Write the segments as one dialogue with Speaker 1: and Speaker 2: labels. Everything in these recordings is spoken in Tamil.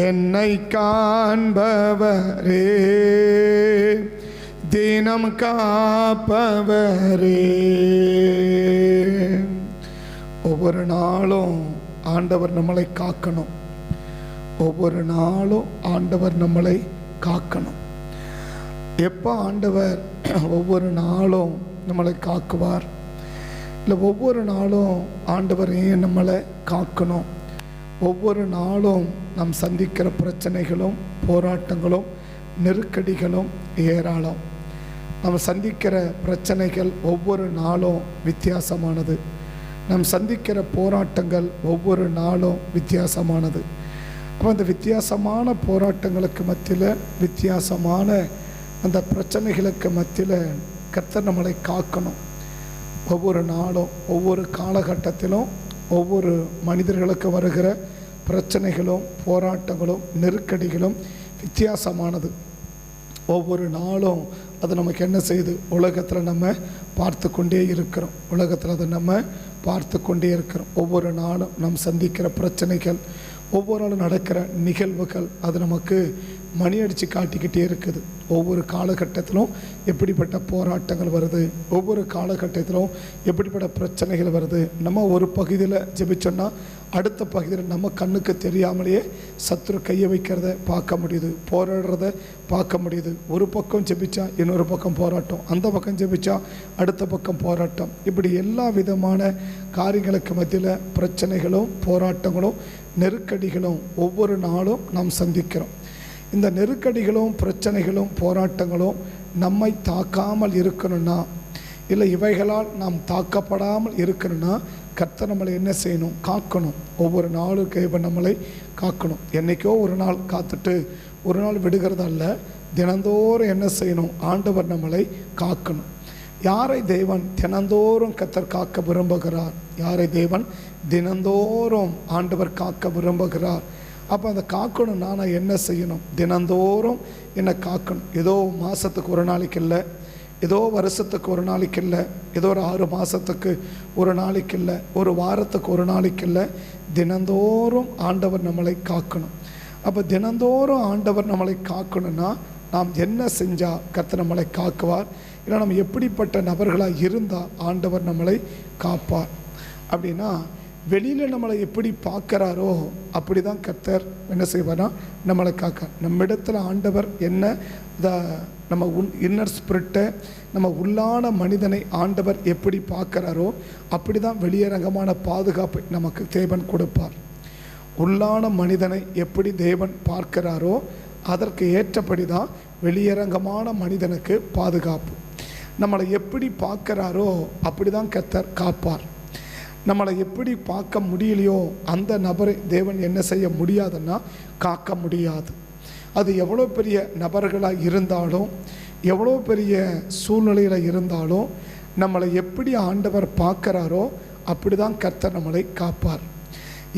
Speaker 1: என்னை காண்பவரே, தினம் காப்பவரே. ஒவ்வொரு நாளும் ஆண்டவர் நம்மளை காக்கணும். ஒவ்வொரு நாளும் ஆண்டவர் நம்மளை காக்கணும். எப்போ ஆண்டவர் ஒவ்வொரு நாளும் நம்மளை காக்குவார்? இல்லை ஒவ்வொரு நாளும் ஆண்டவர் ஏன் நம்மளை காக்கணும்? ஒவ்வொரு நாளும் நாம் சந்திக்கிற பிரச்சனைகளும் போராட்டங்களும் நெருக்கடிகளும் ஏராளம். நாம் சந்திக்கிற பிரச்சனைகள் ஒவ்வொரு நாளும் வித்தியாசமானது. நாம் சந்திக்கிற போராட்டங்கள் ஒவ்வொரு நாளும் வித்தியாசமானது. அப்போ அந்த வித்தியாசமான போராட்டங்களுக்கு மத்தியில், வித்தியாசமான அந்த பிரச்சனைகளுக்கு மத்தியில் கர்த்தர் நம்மளை காக்கணும். ஒவ்வொரு நாளும் ஒவ்வொரு காலகட்டத்திலும் ஒவ்வொரு மனிதர்களுக்கு வருகிற பிரச்சனைகளும் போராட்டங்களும் நெருக்கடிகளும் வித்தியாசமானது. ஒவ்வொரு நாளும் அது நமக்கு என்ன செய்யுது? உலகத்தில் நம்ம பார்த்து கொண்டே இருக்கிறோம். உலகத்தில் அதை நம்ம பார்த்து கொண்டே இருக்கிறோம். ஒவ்வொரு நாளும் நாம் சந்திக்கிற பிரச்சனைகள், ஒவ்வொரு நாளும் நடக்கிற நிகழ்வுகள் அது நமக்கு மணி அடித்து காட்டிக்கிட்டே இருக்குது. ஒவ்வொரு காலகட்டத்திலும் எப்படிப்பட்ட போராட்டங்கள் வருது, ஒவ்வொரு காலகட்டத்திலும் எப்படிப்பட்ட பிரச்சனைகள் வருது. நம்ம ஒரு பகுதியில் ஜெபிச்சோன்னா அடுத்த பகுதியில் நம்ம கண்ணுக்கு தெரியாமலேயே சத்துரு கையை வைக்கிறத பார்க்க முடியுது, போராடுறத பார்க்க முடியுது. ஒரு பக்கம் ஜெபிச்சா இன்னொரு பக்கம் போராட்டம், அந்த பக்கம் ஜெபிச்சா அடுத்த பக்கம் போராட்டம். இப்படி எல்லா விதமான காரியங்களுக்கு மத்தியில் பிரச்சனைகளும் போராட்டங்களும் நெருக்கடிகளும் ஒவ்வொரு நாளும் நாம் சந்திக்கிறோம். இந்த நெருக்கடிகளும் பிரச்சனைகளும் போராட்டங்களும் நம்மை தாக்காமல் இருக்கணும்னா, இல்லை இவைகளால் நாம் தாக்கப்படாமல் இருக்கணும்னா கர்த்தர் நம்மளை என்ன செய்யணும்? காக்கணும். ஒவ்வொரு நாளும் தேவன் நம்மளை காக்கணும். என்றைக்கோ ஒரு நாள் காத்துட்டு ஒரு நாள் விடுகிறதல்ல, தினந்தோறும் என்ன செய்யணும்? ஆண்டவர் நம்மளை காக்கணும். யாரை தேவன் தினந்தோறும் கர்த்தர் காக்க விரும்புகிறார்? யாரை தேவன் தினந்தோறும் ஆண்டவர் காக்க விரும்புகிறார்? அப்போ அந்த காக்கணும்னா நான் என்ன செய்யணும்? தினந்தோறும் என்னை காக்கணும். ஏதோ மாதத்துக்கு ஒரு நாளைக்கு இல்லை, ஏதோ வருஷத்துக்கு ஒரு நாளைக்கு இல்லை, ஏதோ ஒரு 6 மாதத்துக்கு ஒரு நாளைக்கு இல்லை, ஒரு வாரத்துக்கு ஒரு நாளைக்கு இல்லை, தினந்தோறும் ஆண்டவர் நம்மளை காக்கணும். அப்போ தினந்தோறும் ஆண்டவர் நம்மளை காக்கணும்னா நாம் என்ன செஞ்சால் கர்த்தர் நம்மளை காக்குவார்? இல்லை நம்ம எப்படிப்பட்ட நபர்களாக இருந்தால் ஆண்டவர் நம்மளை காப்பார்? அப்படின்னா வெளியில் நம்மளை எப்படி பார்க்குறாரோ அப்படி தான் கர்த்தர் என்ன செய்வார்னா நம்மளை காக்க. நம்ம இடத்துல ஆண்டவர் என்ன நம்ம இன்னர் ஸ்பிரிட்டை, நம்ம உள்ளான மனிதனை ஆண்டவர் எப்படி பார்க்குறாரோ அப்படி தான் வெளியரங்கமான பாதுகாப்பை நமக்கு தேவன் கொடுப்பார். உள்ளான மனிதனை எப்படி தேவன் பார்க்கிறாரோ அதற்கு ஏற்றபடி தான் வெளியரங்கமான மனிதனுக்கு பாதுகாப்பு. நம்மளை எப்படி பார்க்குறாரோ அப்படி தான் கர்த்தர் காப்பார். நம்மளை எப்படி பார்க்க முடியலையோ அந்த நபரை தேவன் என்ன செய்ய முடியாதுன்னா காக்க முடியாது. அது எவ்வளோ பெரிய நபர்களாக இருந்தாலும், எவ்வளோ பெரிய சூழ்நிலையில் இருந்தாலும், நம்மளை எப்படி ஆண்டவர் பார்க்குறாரோ அப்படி தான் கர்த்தர் நம்மளை காப்பார்.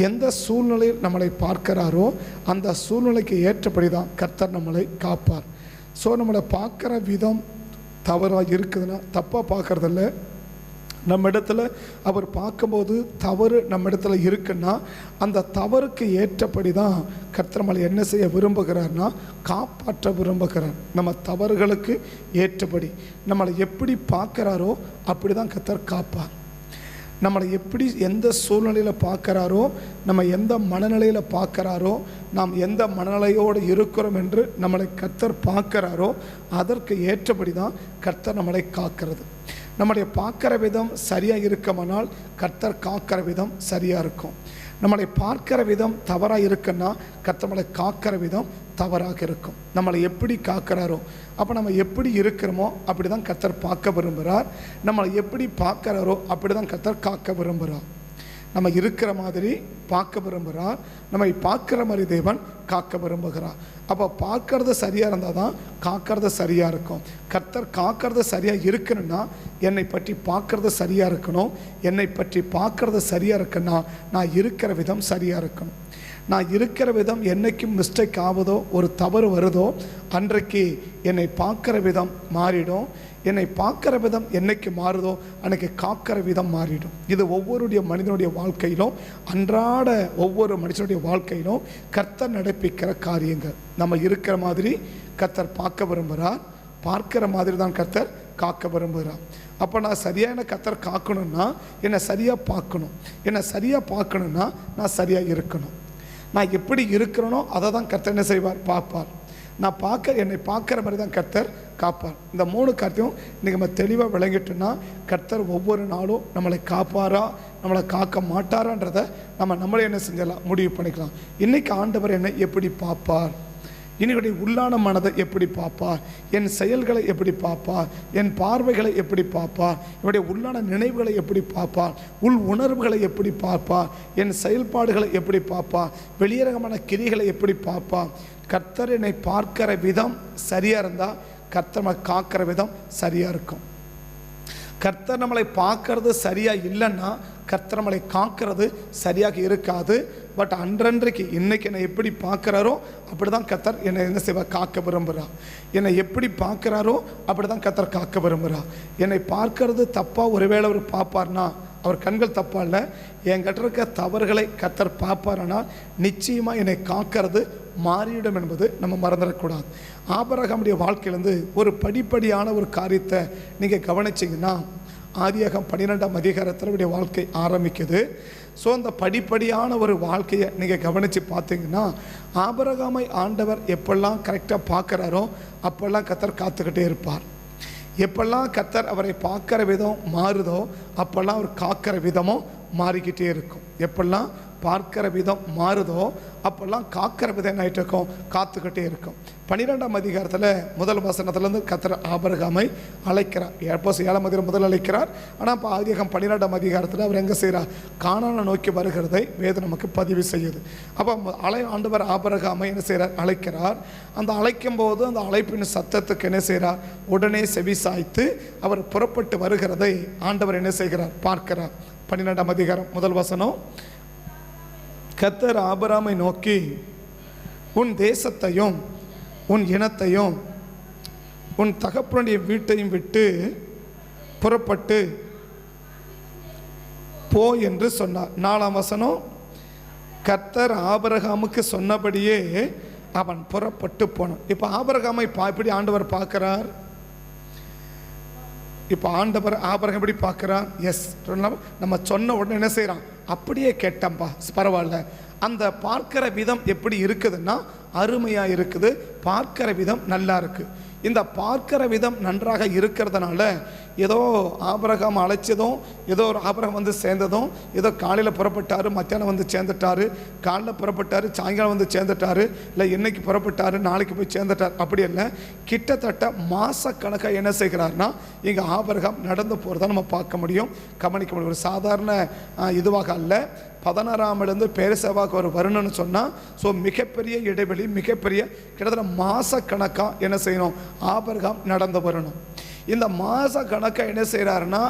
Speaker 1: எந்த சூழ்நிலையில் நம்மளை பார்க்குறாரோ அந்த சூழ்நிலைக்கு ஏற்றபடி தான் கர்த்தர் நம்மளை காப்பார். ஸோ நம்மளை பார்க்குற விதம் தவறாக இருக்குதுன்னா, தப்பாக பார்க்குறதில்ல, நம்ம இடத்துல அவர் பார்க்கும்போது தவறு நம்ம இடத்துல இருக்குன்னா அந்த தவறுக்கு ஏற்றபடி தான் கர்த்தர் நம்மளை என்ன செய்ய விரும்புகிறார்னா காப்பாற்ற விரும்புகிறார். நம்ம தவறுகளுக்கு ஏற்றபடி நம்மளை எப்படி பார்க்குறாரோ அப்படி தான் கர்த்தர் காப்பார். நம்மளை எப்படி எந்த சூழ்நிலையில் பார்க்குறாரோ, நம்ம எந்த மனநிலையில் பார்க்குறாரோ, நாம் எந்த மனநிலையோடு இருக்கிறோம் என்று நம்மளை கர்த்தர் பார்க்குறாரோ அதற்கு ஏற்றபடி தான் கர்த்தர் நம்மளை காக்கிறது. நம்முடைய பார்க்குற விதம் சரியாக இருக்குமானால் கர்த்தர் காக்கிற விதம் சரியாக இருக்கும். நம்மளை பார்க்கிற விதம் தவறாக இருக்குன்னா கர்த்தர் நம்மளை காக்கிற விதம் தவறாக இருக்கும். நம்மளை எப்படி காக்கிறாரோ அப்போ நம்ம எப்படி இருக்கிறோமோ அப்படி தான் கர்த்தர் பார்க்க விரும்புகிறார். நம்மளை எப்படி பார்க்குறாரோ அப்படி தான் கர்த்தர் காக்க விரும்புகிறார். நம்ம இருக்கிற மாதிரி பார்க்க விரும்புகிறார், நம்மை பார்க்குற மாதிரி தேவன் காக்க விரும்புகிறார். அப்போ பார்க்கறது சரியாக இருந்தால் தான் காக்கிறது சரியாக இருக்கும். கர்த்தர் காக்கிறது சரியாக இருக்கணும்னா என்னை பற்றி பார்க்கறது சரியாக இருக்கணும். என்னை பற்றி பார்க்கறது சரியாக இருக்குன்னா நான் இருக்கிற விதம் சரியாக இருக்கணும். நான் இருக்கிற விதம் என்னைக்கும் மிஸ்டேக் ஆகுதோ, ஒரு தவறு வருதோ, அன்றைக்கு என்னை பார்க்குற விதம் மாறிடும். என்னை பார்க்குற விதம் என்னைக்கு மாறுதோ அன்றைக்கு காக்கிற விதம் மாறிடும். இது ஒவ்வொருடைய மனிதனுடைய வாழ்க்கையிலும், அன்றாட ஒவ்வொரு மனுஷனுடைய வாழ்க்கையிலும் கர்த்தர் நடப்பிக்கிற காரியங்கள். நம்ம இருக்கிற மாதிரி கர்த்தர் பார்க்க விரும்புகிறார், பார்க்கிற மாதிரி தான் கர்த்தர் காக்க விரும்புகிறார். அப்போ நான் சரியான கர்த்தர் காக்கணும்னா என்னை சரியாக பார்க்கணும். என்னை சரியாக பார்க்கணுன்னா நான் சரியாக இருக்கணும். நான் எப்படி இருக்கிறேனோ அதை தான் கர்த்தர் என்ன செய்வார், பார்ப்பார். நான் என்னை பார்க்குற மாதிரி தான் கர்த்தர் காப்பார். இந்த 3 காரியத்தையும் இன்றைக்கி நம்ம தெளிவாக விளங்கிட்டோன்னா கர்த்தர் ஒவ்வொரு நாளும் நம்மளை காப்பாரா, நம்மளை காக்க மாட்டாரான்றதை நம்மளே என்ன செஞ்சலாம், முடிவு பண்ணிக்கலாம். இன்றைக்கி ஆண்டவர் என்னை எப்படி பார்ப்பார், என்னுடைய உள்ளான மனதை எப்படி பார்ப்பார், என் செயல்களை எப்படி பார்ப்பார், என் பார்வைகளை எப்படி பார்ப்பார், என்னுடைய உள்ளான நினைவுகளை எப்படி பார்ப்பார், உள் உணர்வுகளை எப்படி பார்ப்பார், என் செயல்பாடுகளை எப்படி பார்ப்பார், வெளியரங்கமான கிரிகளை எப்படி பார்ப்பார். கர்த்தர் என்னை பார்க்கிற விதம் சரியாக இருந்தால் கர்த்தர் நம்மளை காக்கிற விதம் சரியாக இருக்கும். கர்த்தர் நம்மளை பார்க்கறது சரியாக இல்லைன்னா கர்த்தர் நம்மளை காக்கிறது சரியாக இருக்காது. பட் அன்றன்றைக்கு இன்றைக்கி என்னை எப்படி பார்க்குறாரோ அப்படி தான் கர்த்தர் என்னை என்ன செய்வார், காக்க விரும்புகிறார். என்னை எப்படி பார்க்குறாரோ அப்படி தான் கர்த்தர் காக்க விரும்புகிறார். என்னை பார்க்கறது தப்பாக ஒருவேளை அவர் பார்ப்பார்னா அவர் கண்கள் தப்பா இல்லை, என்கிட்ட இருக்க தவறுகளை கர்த்தர் பார்ப்பார்னா நிச்சயமாக என்னை காக்கிறது மாறிவிடும் என்பது நம்ம மறந்துடக்கூடாது. ஆபிரகாமுடைய வாழ்க்கையிலேருந்து ஒரு படிப்படியான ஒரு காரியத்தை நீங்கள் கவனிச்சிங்கன்னா ஆதியாகமம் 12ஆம் அதிகாரத்தில் வாழ்க்கை ஆரம்பிக்குது. ஸோ அந்த படிப்படியான ஒரு வாழ்க்கையை நீங்கள் கவனித்து பார்த்தீங்கன்னா ஆபிரகாமை ஆண்டவர் எப்பெல்லாம் கரெக்டாக பார்க்குறாரோ அப்பெல்லாம் கர்த்தர் காத்துக்கிட்டே இருப்பார். எப்பெல்லாம் கர்த்தர் அவரை பார்க்குற விதம் மாறுதோ அப்பெல்லாம் அவர் காக்கிற விதமும் மாறிக்கிட்டே இருக்கும். எப்பெல்லாம் பார்க்கிற விதம் மாறுதோ அப்பெல்லாம் காக்கிற விதம் என்ன ஆகிட்டு இருக்கும், காத்துக்கிட்டே இருக்கும். 12ஆம் அதிகாரத்தில் முதல் வசனத்துலேருந்து கர்த்தர் ஆபிரகாமை அழைக்கிறார். எப்போ 7ஆம் அதிகாரம் முதல் அழைக்கிறார். ஆனால் இப்போ ஆதியாகமம் 12ஆம் அதிகாரத்தில் அவர் எங்கே செய்கிறார், கானானை நோக்கி வருகிறதை வேதம் நமக்கு பதிவு செய்யுது. அப்போ ஆண்டவர் ஆபிரகாமை என்ன செய்கிறார், அழைக்கிறார். அந்த அழைக்கும் போது அந்த அழைப்பின் சத்தத்துக்கு என்ன செய்கிறார், உடனே செவி சாய்த்து அவர் புறப்பட்டு வருகிறதை ஆண்டவர் என்ன செய்கிறார், பார்க்கிறார். 12ஆம் அதிகாரம் முதல் வசனம், கர்த்தர் ஆபிரகாமை நோக்கி உன் தேசத்தையும் உன் இனத்தையும் உன் தகப்பனுடைய வீட்டையும் விட்டு புறப்பட்டு போ என்று சொன்னார். 4ஆம் வசனம், கர்த்தர் ஆபிரகாமுக்கு சொன்னபடியே அவன் புறப்பட்டு போனான். இப்போ ஆபிரகாமை இப்படி ஆண்டவர் பார்க்கிறார். இப்போ ஆண்டவர் ஆபிரகாம் எப்படி பார்க்குறான், எஸ் நம்ம சொன்ன உடனே என்ன செய்கிறான், அப்படியே கேட்டம்பா பரவாயில்ல. அந்த பார்க்கிற விதம் எப்படி இருக்குதுன்னா அருமையாக இருக்குது, பார்க்கிற விதம் நல்லா இருக்குது. இந்த பார்க்கிற விதம் நன்றாக இருக்கிறதுனால ஏதோ ஆபிரகாம் அழைச்சதும், ஏதோ ஒரு ஆபிரகாம் வந்து சேர்ந்ததும், ஏதோ காலையில் புறப்பட்டார், மத்தியானம் வந்து சேர்ந்துட்டார், காலையில் புறப்பட்டார், சாயங்காலம் வந்து சேர்ந்துட்டார், இல்லை இன்னைக்கு புறப்பட்டார் நாளைக்கு போய் சேர்ந்துட்டார், அப்படி இல்லை. கிட்டத்தட்ட மாதக்கணக்காக என்ன செய்கிறார்னா இங்கே ஆபிரகாம் நடந்து போகிறத நம்ம பார்க்க முடியும், கவனிக்க முடியும். ஒரு சாதாரண இதுவாக அல்ல. 16ஆம் பேரசேவாக்கு ஒரு வரணும்னு சொன்னால் ஸோ மிகப்பெரிய இடைவெளி, மிகப்பெரிய கிட்டத்தட்ட மாதக்கணக்காக என்ன செய்யணும், ஆபிரகாம் நடந்து வரணும். இந்த மாத கணக்காக என்ன செய்கிறாருன்னா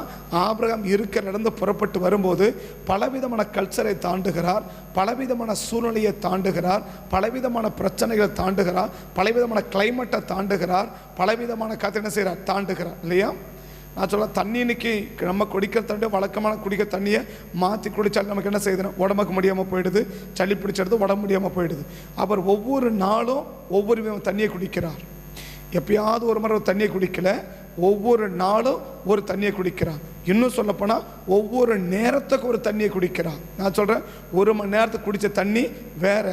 Speaker 1: ஆபிரகாம் இருக்கிற நடந்து புறப்பட்டு வரும்போது பலவிதமான கல்ச்சரை தாண்டுகிறார், பலவிதமான சூழ்நிலையை தாண்டுகிறார், பலவிதமான பிரச்சனைகளை தாண்டுகிறார், பலவிதமான கிளைமேட்டை தாண்டுகிறார், பலவிதமான கதை என்ன செய்கிறார், தாண்டுகிறார் இல்லையா. நான் சொல்ல தண்ணி இன்னைக்கு நம்ம குடிக்கிற தண்ணி வழக்கமான குடிக்கிற தண்ணியை மாற்றி குடித்தாலும் நமக்கு என்ன செய்யுதுன்னா உடம்புக்கு முடியாமல் போயிடுது, சளி பிடிச்சிடுது, உடம்பு முடியாமல் போயிடுது. அவர் ஒவ்வொரு நாளும் ஒவ்வொரு விதம் தண்ணியை குடிக்கிறார். எப்பயாவது ஒரு முறை தண்ணியை குடிக்கல, ஒவ்வொரு நாளும் ஒரு தண்ணியை குடிக்கிறான். இன்னும் சொல்லப்போனால் ஒவ்வொரு நேரத்துக்கு ஒரு தண்ணியை குடிக்கிறான். நான் சொல்கிறேன், 1 மணி நேரத்துக்கு குடித்த தண்ணி வேற,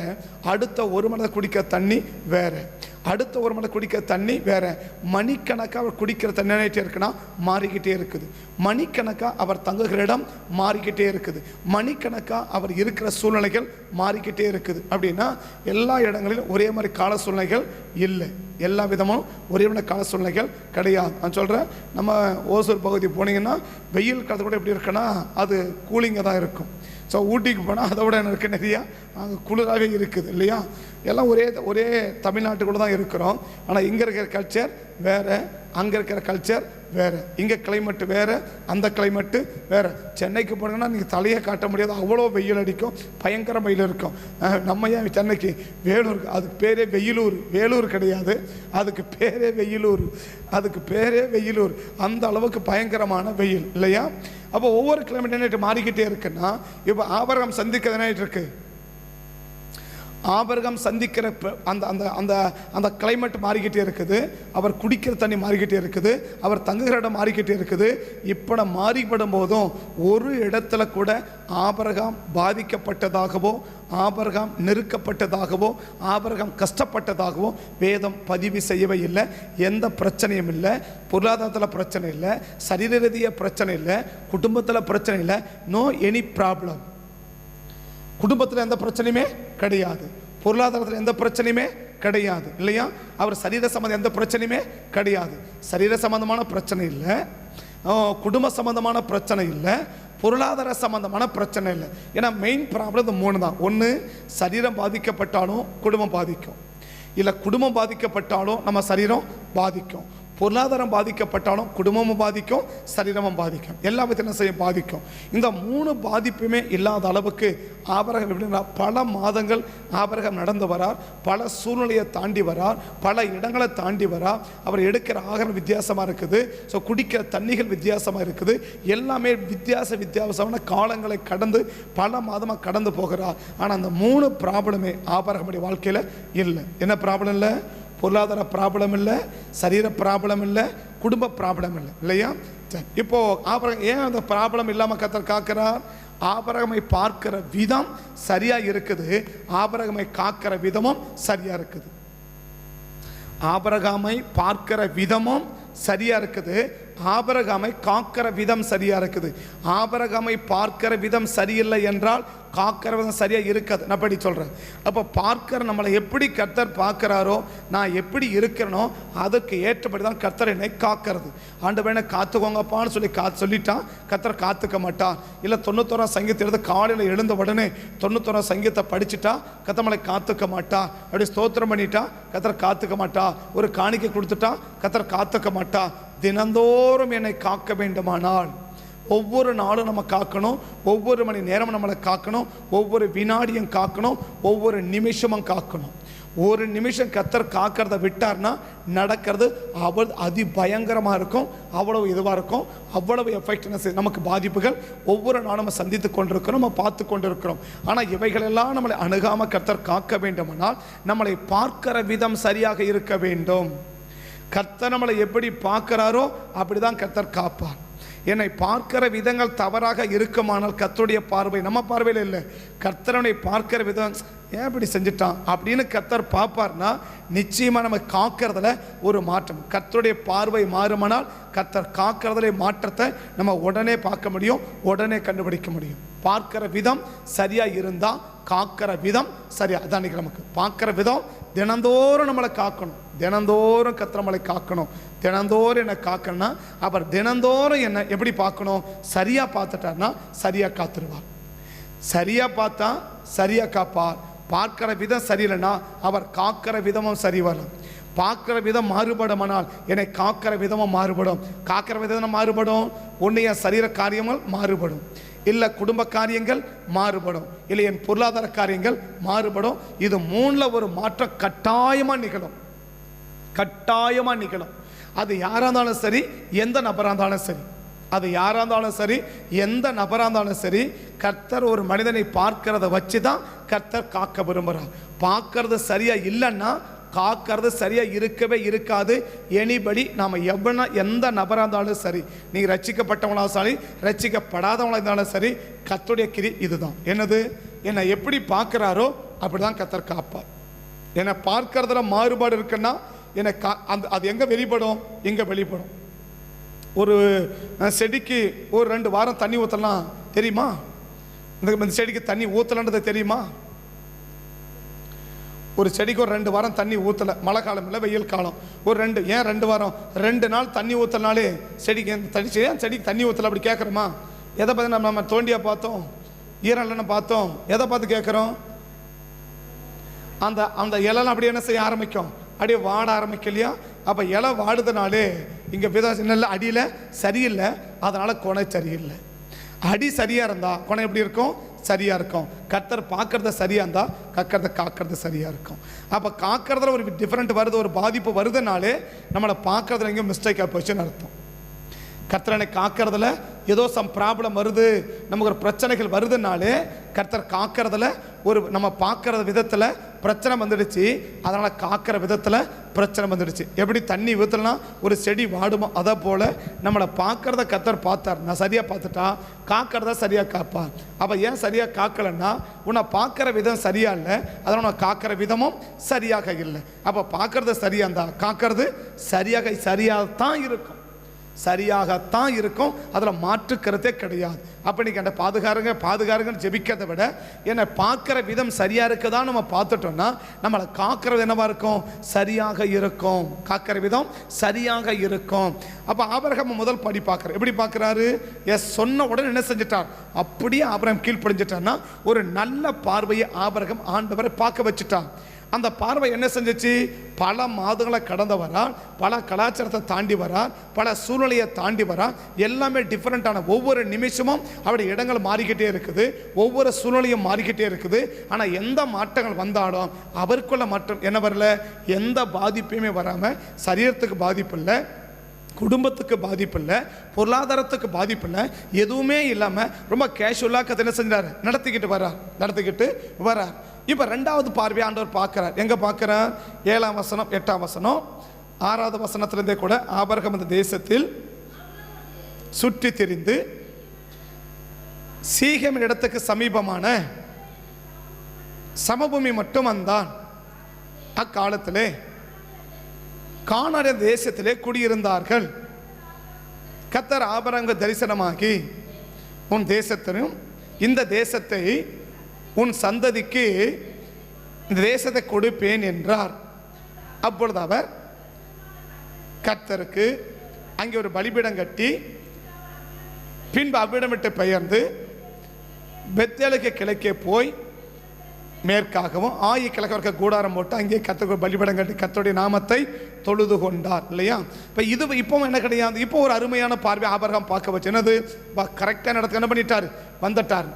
Speaker 1: அடுத்த 1 மணி நேரத்துக்கு குடிக்கிற தண்ணி வேற, அடுத்த 1 மணி நேரம் குடிக்கிற தண்ணி வேற. மணிக்கணக்காக அவர் குடிக்கிற தண்ணி நினைட்டே இருக்குன்னா மாறிக்கிட்டே இருக்குது. மணிக்கணக்காக அவர் தங்குகிற இடம் மாறிக்கிட்டே இருக்குது. மணிக்கணக்காக அவர் இருக்கிற சூழ்நிலைகள் மாறிக்கிட்டே இருக்குது. அப்படின்னா எல்லா இடங்களிலும் ஒரே மாதிரி கால சூழ்நிலைகள் இல்லை, எல்லா விதமும் ஒரே கால சூழ்நிலைகள் கிடையாது. நான் சொல்கிறேன், நம்ம ஓசூர் பகுதி போனீங்கன்னா வெயில் காலத்து கூட எப்படி இருக்குன்னா அது கூலிங்காக தான் இருக்கும். ஸோ ஊட்டிக்கு போனால் அதை விட எனக்கு நிறையா அங்கே குளிராகவே இருக்குது இல்லையா. எல்லாம் ஒரே தமிழ்நாட்டுக்குள்ளே தான் இருக்கிறோம். ஆனால் இங்கே இருக்கிற கல்ச்சர் வேறு, அங்கே இருக்கிற கல்ச்சர் வேறு, இங்கே கிளைமேட்டு வேறு, அந்த கிளைமேட்டு வேறு. சென்னைக்கு போனீங்கன்னா நீங்கள் தலையை காட்ட முடியாது, அவ்வளோ வெயில் அடிக்கும், பயங்கர வெயில் இருக்கும். நம்ம ஏன் சென்னைக்கு வேலூர், அதுக்கு பேரே வெயிலூர், வேலூர் கிடையாது, அதுக்கு பேரே வெயிலூர், அதுக்கு பேரே வெயிலூர். அந்த அளவுக்கு பயங்கரமான வெயில் இல்லையா? அப்போ ஒவ்வொரு கிளைமேட் என்ன மாறிக்கிட்டே இருக்குன்னா, இப்போ ஆபிரகாம் சந்திக்கிறது என்ன இருக்கு, ஆபிரகாம் சந்திக்கிற அந்த அந்த அந்த அந்த கிளைமேட் மாறிக்கிட்டே இருக்குது, அவர் குடிக்கிற தண்ணி மாறிக்கிட்டே இருக்குது, அவர் தங்குகிற இடம் மாறிக்கிட்டே இருக்குது. இப்போ மாறிப்படும் போதும் ஒரு இடத்துல கூட ஆபிரகாம் பாதிக்கப்பட்டதாகவோ, ஆபிரகாம் நெருக்கப்பட்டதாகவோ, ஆபிரகாம் கஷ்டப்பட்டதாகவோ வேதம் பதிவு செய்யவே இல்லை. எந்த பிரச்சனையும் இல்லை, பொருளாதாரத்தில் பிரச்சனை இல்லை, சரீர ரீதிய பிரச்சனை இல்லை, குடும்பத்தில் பிரச்சனை இல்லை, நோ எனி ப்ராப்ளம். குடும்பத்தில் எந்த பிரச்சனையுமே கிடையாது, பொருளாதாரத்தில் எந்த பிரச்சனையுமே கிடையாது இல்லையா? அவர் சரீர சம்பந்தம் எந்த பிரச்சனையுமே கிடையாது, சரீர சம்பந்தமான பிரச்சனை இல்லை, குடும்ப சம்பந்தமான பிரச்சனை இல்லை, பொருளாதார சம்பந்தமான பிரச்சனை இல்லை. ஏன்னா மெயின் ப்ராப்ளம் இந்த 3 தான். ஒன்று, சரீரம் பாதிக்கப்பட்டாலும் குடும்பம் பாதிக்கும், இல்லை குடும்பம் பாதிக்கப்பட்டாலும் நம்ம சரீரம் பாதிக்கும், பொருளாதாரம் பாதிக்கப்பட்டாலும் குடும்பமும் பாதிக்கும், சரீரமும் பாதிக்கும், எல்லா விதத்தையும் செய்ய பாதிக்கும். இந்த 3 பாதிப்புமே இல்லாத அளவுக்கு ஆபிரகாம் எப்படின்னா பல மாதங்கள் ஆபிரகாம் நடந்து வரார், பல சூழ்நிலையை தாண்டி வரார், பல இடங்களை தாண்டி வரார். அவர் எடுக்கிற ஆகாரம் வித்தியாசமாக இருக்குது, ஸோ குடிக்கிற தண்ணிகள் வித்தியாசமாக இருக்குது, எல்லாமே வித்தியாசமான காலங்களை கடந்து பல மாதமாக கடந்து போகிறார். ஆனால் அந்த 3 ப்ராப்ளமே ஆபிரகாமுடைய வாழ்க்கையில் இல்லை. என்ன ப்ராப்ளம் இல்லை? பொருளாதார ப்ராப்ளம் இல்லை, சரீர ப்ராப்ளம் இல்லை, குடும்ப ப்ராப்ளம் இல்லை இல்லையா? சரி, இப்போ ஆபிரகாம் ஏன் அந்த ப்ராப்ளம் இல்லாமல் கர்த்தர் காக்கிறார்? ஆபிரகாமை பார்க்கிற விதம் சரியா இருக்குது, ஆபிரகாமை காக்கிற விதமும் சரியா இருக்குது. ஆபிரகாமை பார்க்கிற விதமும் சரியா இருக்குது, ஆபிரகாமை காக்கிற விதம் சரியா இருக்குது. ஆபிரகாமை பார்க்கிற விதம் சரியில்லை என்றால் காக்கிற விதம் சரியா இருக்காது. நான் படி சொல்றேன். அப்போ பார்க்கிற நம்மளை எப்படி கர்த்தர் பார்க்கிறாரோ, நான் எப்படி இருக்கிறனோ அதுக்கு ஏற்றபடி தான் கர்த்தர் என்னை காக்கிறது. ஆண்டவரே என்னை காத்துக்கோங்கப்பான்னு சொல்லிட்டான், கர்த்தர் காத்துக்க மாட்டான். இல்லை 91 சங்கீதத்தை எடுத்து காலையில் எழுந்த உடனே 91 சங்கீதத்தை படிச்சுட்டா கர்த்தர் நம்மளை காத்துக்க மாட்டா. அப்படி ஸ்தோத்திரம் பண்ணிட்டா கர்த்தர் காத்துக்க மாட்டா. ஒரு காணிக்கை கொடுத்துட்டா கர்த்தர் காத்துக்க மாட்டா. தினந்தோறும் என்னை காக்க வேண்டுமானால் ஒவ்வொரு நாளும் நம்ம காக்கணும், ஒவ்வொரு மணி நேரம் நம்மளை காக்கணும், ஒவ்வொரு வினாடியும் காக்கணும், ஒவ்வொரு நிமிஷமும் காக்கணும். ஒரு நிமிஷம் கர்த்தர் காக்கிறத விட்டார்னா நடக்கிறது அதி பயங்கரமாக இருக்கும், அவ்வளவு இதுவாக இருக்கும், அவ்வளவு எஃபெக்ட்னஸ், நமக்கு பாதிப்புகள் ஒவ்வொரு நாளும் நம்ம சந்தித்து கொண்டிருக்கிறோம், நம்ம பார்த்து கொண்டிருக்கிறோம். ஆனால் இவைகளெல்லாம் நம்மளை அணுகாமல் கர்த்தர் காக்க வேண்டுமானால் நம்மளை பார்க்கிற விதம் சரியாக இருக்க வேண்டும். கர்த்தர் நம்மளை எப்படி பார்க்கிறாரோ அப்படிதான் கர்த்தர் காப்பார். என்னை பார்க்கிற விதங்கள் தவறாக இருக்குமானால் கர்த்தருடைய பார்வை நம்ம பார்வையில் இல்லை, கர்த்தரனை பார்க்கிற விதம் ஏன் இப்படி செஞ்சுட்டான் அப்படின்னு கர்த்தர் பார்ப்பார்னா நிச்சயமாக நம்ம காக்கிறதுல ஒரு மாற்றம். கர்த்தருடைய பார்வை மாறுமானால் கர்த்தர் காக்கிறதுல மாற்றத்தை நம்ம உடனே பார்க்க முடியும், உடனே கண்டுபிடிக்க முடியும். பார்க்கிற விதம் சரியா இருந்தால் காக்கிற விதம் சரியா. அதான் நமக்கு பார்க்கிற விதம் தினந்தோறும் நம்மளை காக்கணும், தினந்தோறும் கர்த்தர் நம்மளை காக்கணும். தினந்தோறும் என்னை காக்கணும்னா அவர் தினந்தோறும் என்ன எப்படி பார்க்கணும்? சரியா பார்த்துட்டார்னா சரியா காத்துருவார், சரியா பார்த்தா சரியா காப்பார். பார்க்கிற விதம் சரியில்லைன்னா அவர் காக்கிற விதமும் சரி வரும். பார்க்கிற விதம் மாறுபடுமானால் என்னை காக்கிற விதமும் மாறுபடும். காக்கிற விதம் மாறுபடும், ஒன்று என் சரீர காரியங்கள் மாறுபடும், இல்லை குடும்ப காரியங்கள் மாறுபடும், இல்லை என் பொருளாதார காரியங்கள் மாறுபடும். இது 3ல் ஒரு மாற்றம் கட்டாயமாக நிகழும், கட்டாயமாக நிகழும். அது யாராக இருந்தாலும் சரி, எந்த நபராக இருந்தாலும் சரி, அது யாராக இருந்தாலும் சரி, எந்த நபராக இருந்தாலும் சரி, கர்த்தர் ஒரு மனிதனை பார்க்கிறத வச்சு தான் கர்த்தர் காக்க விரும்புகிறார். பார்க்கறது சரியா இல்லைன்னா காக்கிறது சரியா இருக்கவே இருக்காது. எனிபடி நாம் எந்த நபராக இருந்தாலும் சரி, நீங்கள் ரட்சிக்கப்பட்டவங்களாக சரி, ரட்சிக்கப்படாதவங்களாக இருந்தாலும் சரி, கர்த்தருடைய கிரி இதுதான். என்னது? என்னை எப்படி பார்க்குறாரோ அப்படி தான் கர்த்தர் காப்பார். என்னை பார்க்கறதுல மாறுபாடு இருக்குன்னா என்னை அது எங்கே வெளிப்படும்? எங்கே வெளிப்படும்? ஒரு செடிக்கு ஒரு 2 வாரம் தண்ணி ஊற்றலாம் தெரியுமா? இந்த செடிக்கு தண்ணி ஊற்றலான்றது தெரியுமா? ஒரு செடிக்கு ஒரு 2 வாரம் தண்ணி ஊற்றலை, மழை காலம் இல்லை வெயில் காலம், ஒரு 2 வாரம் 2 நாள் தண்ணி ஊற்றனாலே செடிக்கு ஏன் செடிக்கு தண்ணி ஊற்றலை அப்படி கேட்குறோமா? எதை பார்த்து நம்ம தோண்டியா பார்த்தோம், ஈரல்னு பார்த்தோம், எதை பார்த்து கேட்குறோம்? அந்த அந்த இலைலாம் அப்படியே என்ன செய்ய ஆரம்பிக்கும்? அப்படியே வாட ஆரம்பிக்கலையா? அப்போ இலை வாடுதனாலே இங்கே விதம் நல்ல அடியில் சரியில்லை, அதனால் கொனை சரியில்லை. அடி சரியாக இருந்தால் கொனை எப்படி இருக்கும்? சரியாக இருக்கும். கர்த்தர் பார்க்கறத சரியாக இருந்தால் கர்த்தரை காக்கிறது சரியாக இருக்கும். அப்போ காக்கிறதுல ஒரு டிஃப்ரெண்ட் வருது, ஒரு பாதிப்பு வருதுனாலே நம்மளை பார்க்கறதுல எங்கேயும் மிஸ்டேக்காக போச்சுன்னு அர்த்தம். கர்த்தரை காக்கிறதுல ஏதோ சம் ப்ராப்ளம் வருது, நமக்கு ஒரு பிரச்சனைகள் வருதுனாலே கர்த்தர் காக்கிறதுல ஒரு நம்ம பார்க்குற விதத்தில் பிரச்சனை வந்துடுச்சு, அதனால் காக்கிற விதத்தில் பிரச்சனை வந்துடுச்சு. எப்படி தண்ணி ஊற்றலனா ஒரு செடி வாடுமோ அதை போல் நம்மளை பார்க்குறத கர்த்தர் பார்த்தார். நான் சரியாக பார்த்துட்டா காக்கிறத சரியாக காப்பார். அப்போ ஏன் சரியாக காக்கலைன்னா உன்னை பார்க்குற விதம் சரியாக இல்லை, அதனால் உன்னை காக்கிற விதமும் சரியாக இல்லை. அப்போ பார்க்குறது சரியாக இருந்தால் காக்கிறது சரியாகத்தான் இருக்கும், சரியாகத்தான் இருக்கும். அதில் மாற்று கருத்தே கிடையாது. அப்போ நீங்கள் அந்த பாதுகாருங்கன்னு ஜெபிக்கிறதை விட என்னை பார்க்குற விதம் சரியாக இருக்குதான் நம்ம பார்த்துட்டோம்னா நம்மளை காக்கிறது என்னவா இருக்கும்? சரியாக இருக்கும். காக்கிற விதம் சரியாக இருக்கும். அப்போ ஆபிரகாம் முதல் படி பார்க்குறாரு. எப்படி பார்க்குறாரு? சொன்ன உடனே என்ன செஞ்சிட்டார்? அப்படியே ஆபிரகாம் கீழ்ப்படிஞ்சிட்டார்னா ஒரு நல்ல பார்வையை ஆபிரகாம் ஆண்டவரை பார்க்க வச்சுட்டார். அந்த பார்வை என்ன செஞ்சிச்சு? பல மாதங்களை கடந்து வரார், பல கலாச்சாரத்தை தாண்டி வரார், பல சூழ்நிலையை தாண்டி வரார். எல்லாமே டிஃப்ரெண்ட்டான, ஒவ்வொரு நிமிஷமும் அவருடைய இடங்கள் மாறிக்கிட்டே இருக்குது, ஒவ்வொரு சூழ்நிலையும் மாறிக்கிட்டே இருக்குது. ஆனால் எந்த மாற்றங்கள் வந்தாலும் அவருக்குள்ள மாற்றம் என்ன வரல? எந்த பாதிப்புமே வராமல், சரீரத்துக்கு பாதிப்பு இல்லை, குடும்பத்துக்கு பாதிப்பு இல்லை, பொருளாதாரத்துக்கு பாதிப்பு இல்லை, எதுவுமே இல்லாமல் ரொம்ப கேஷுவலாக என்ன செஞ்சார்? நடத்திக்கிட்டு வரார். இப்போ ரெண்டாவது பார்வை ஆண்டவர் பார்க்கிறார். எங்கே பார்க்கிறார்? 7ஆம் வசனம் 8ஆம் வசனம் 6வது வசனத்திலிருந்தே கூட ஆபிரகாம் இந்த தேசத்தில் சுற்றி திரிந்து சீகேமின் இடத்துக்கு சமீபமான சமபூமி மட்டும் வந்தான். அக்காலத்திலே கானானிய தேசத்திலே குடியிருந்தார்கள். கர்த்தர் ஆபிரகாமுக்கு தரிசனமாகி உன் தேசத்திலும் இந்த தேசத்தை உன் சந்ததிக்கு இந்த தேசத்தை கொடுப்பேன் என்றார். அப்பொழுது அவர் கர்த்தருக்கு அங்கே ஒரு பலிபீடம் கட்டி பின்பு அவ்விடம் விட்டு பெயர்ந்து பெத்தேலுக்கு கிழக்கே போய் மேற்காகவும் ஆயி கிழக்க கூடாரம் போட்டு அங்கே கர்த்தருக்கு பலிபீடம் கட்டி கர்த்தருடைய நாமத்தை தொழுது கொண்டார். இல்லையா? இப்போ என்ன கிடையாது, இப்போ ஒரு அருமையான பார்வை ஆபிரகாம் பார்க்க வச்சு என்னது? கரெக்டான இடத்துக்கு என்ன பண்ணிட்டார்? வந்துட்டார்.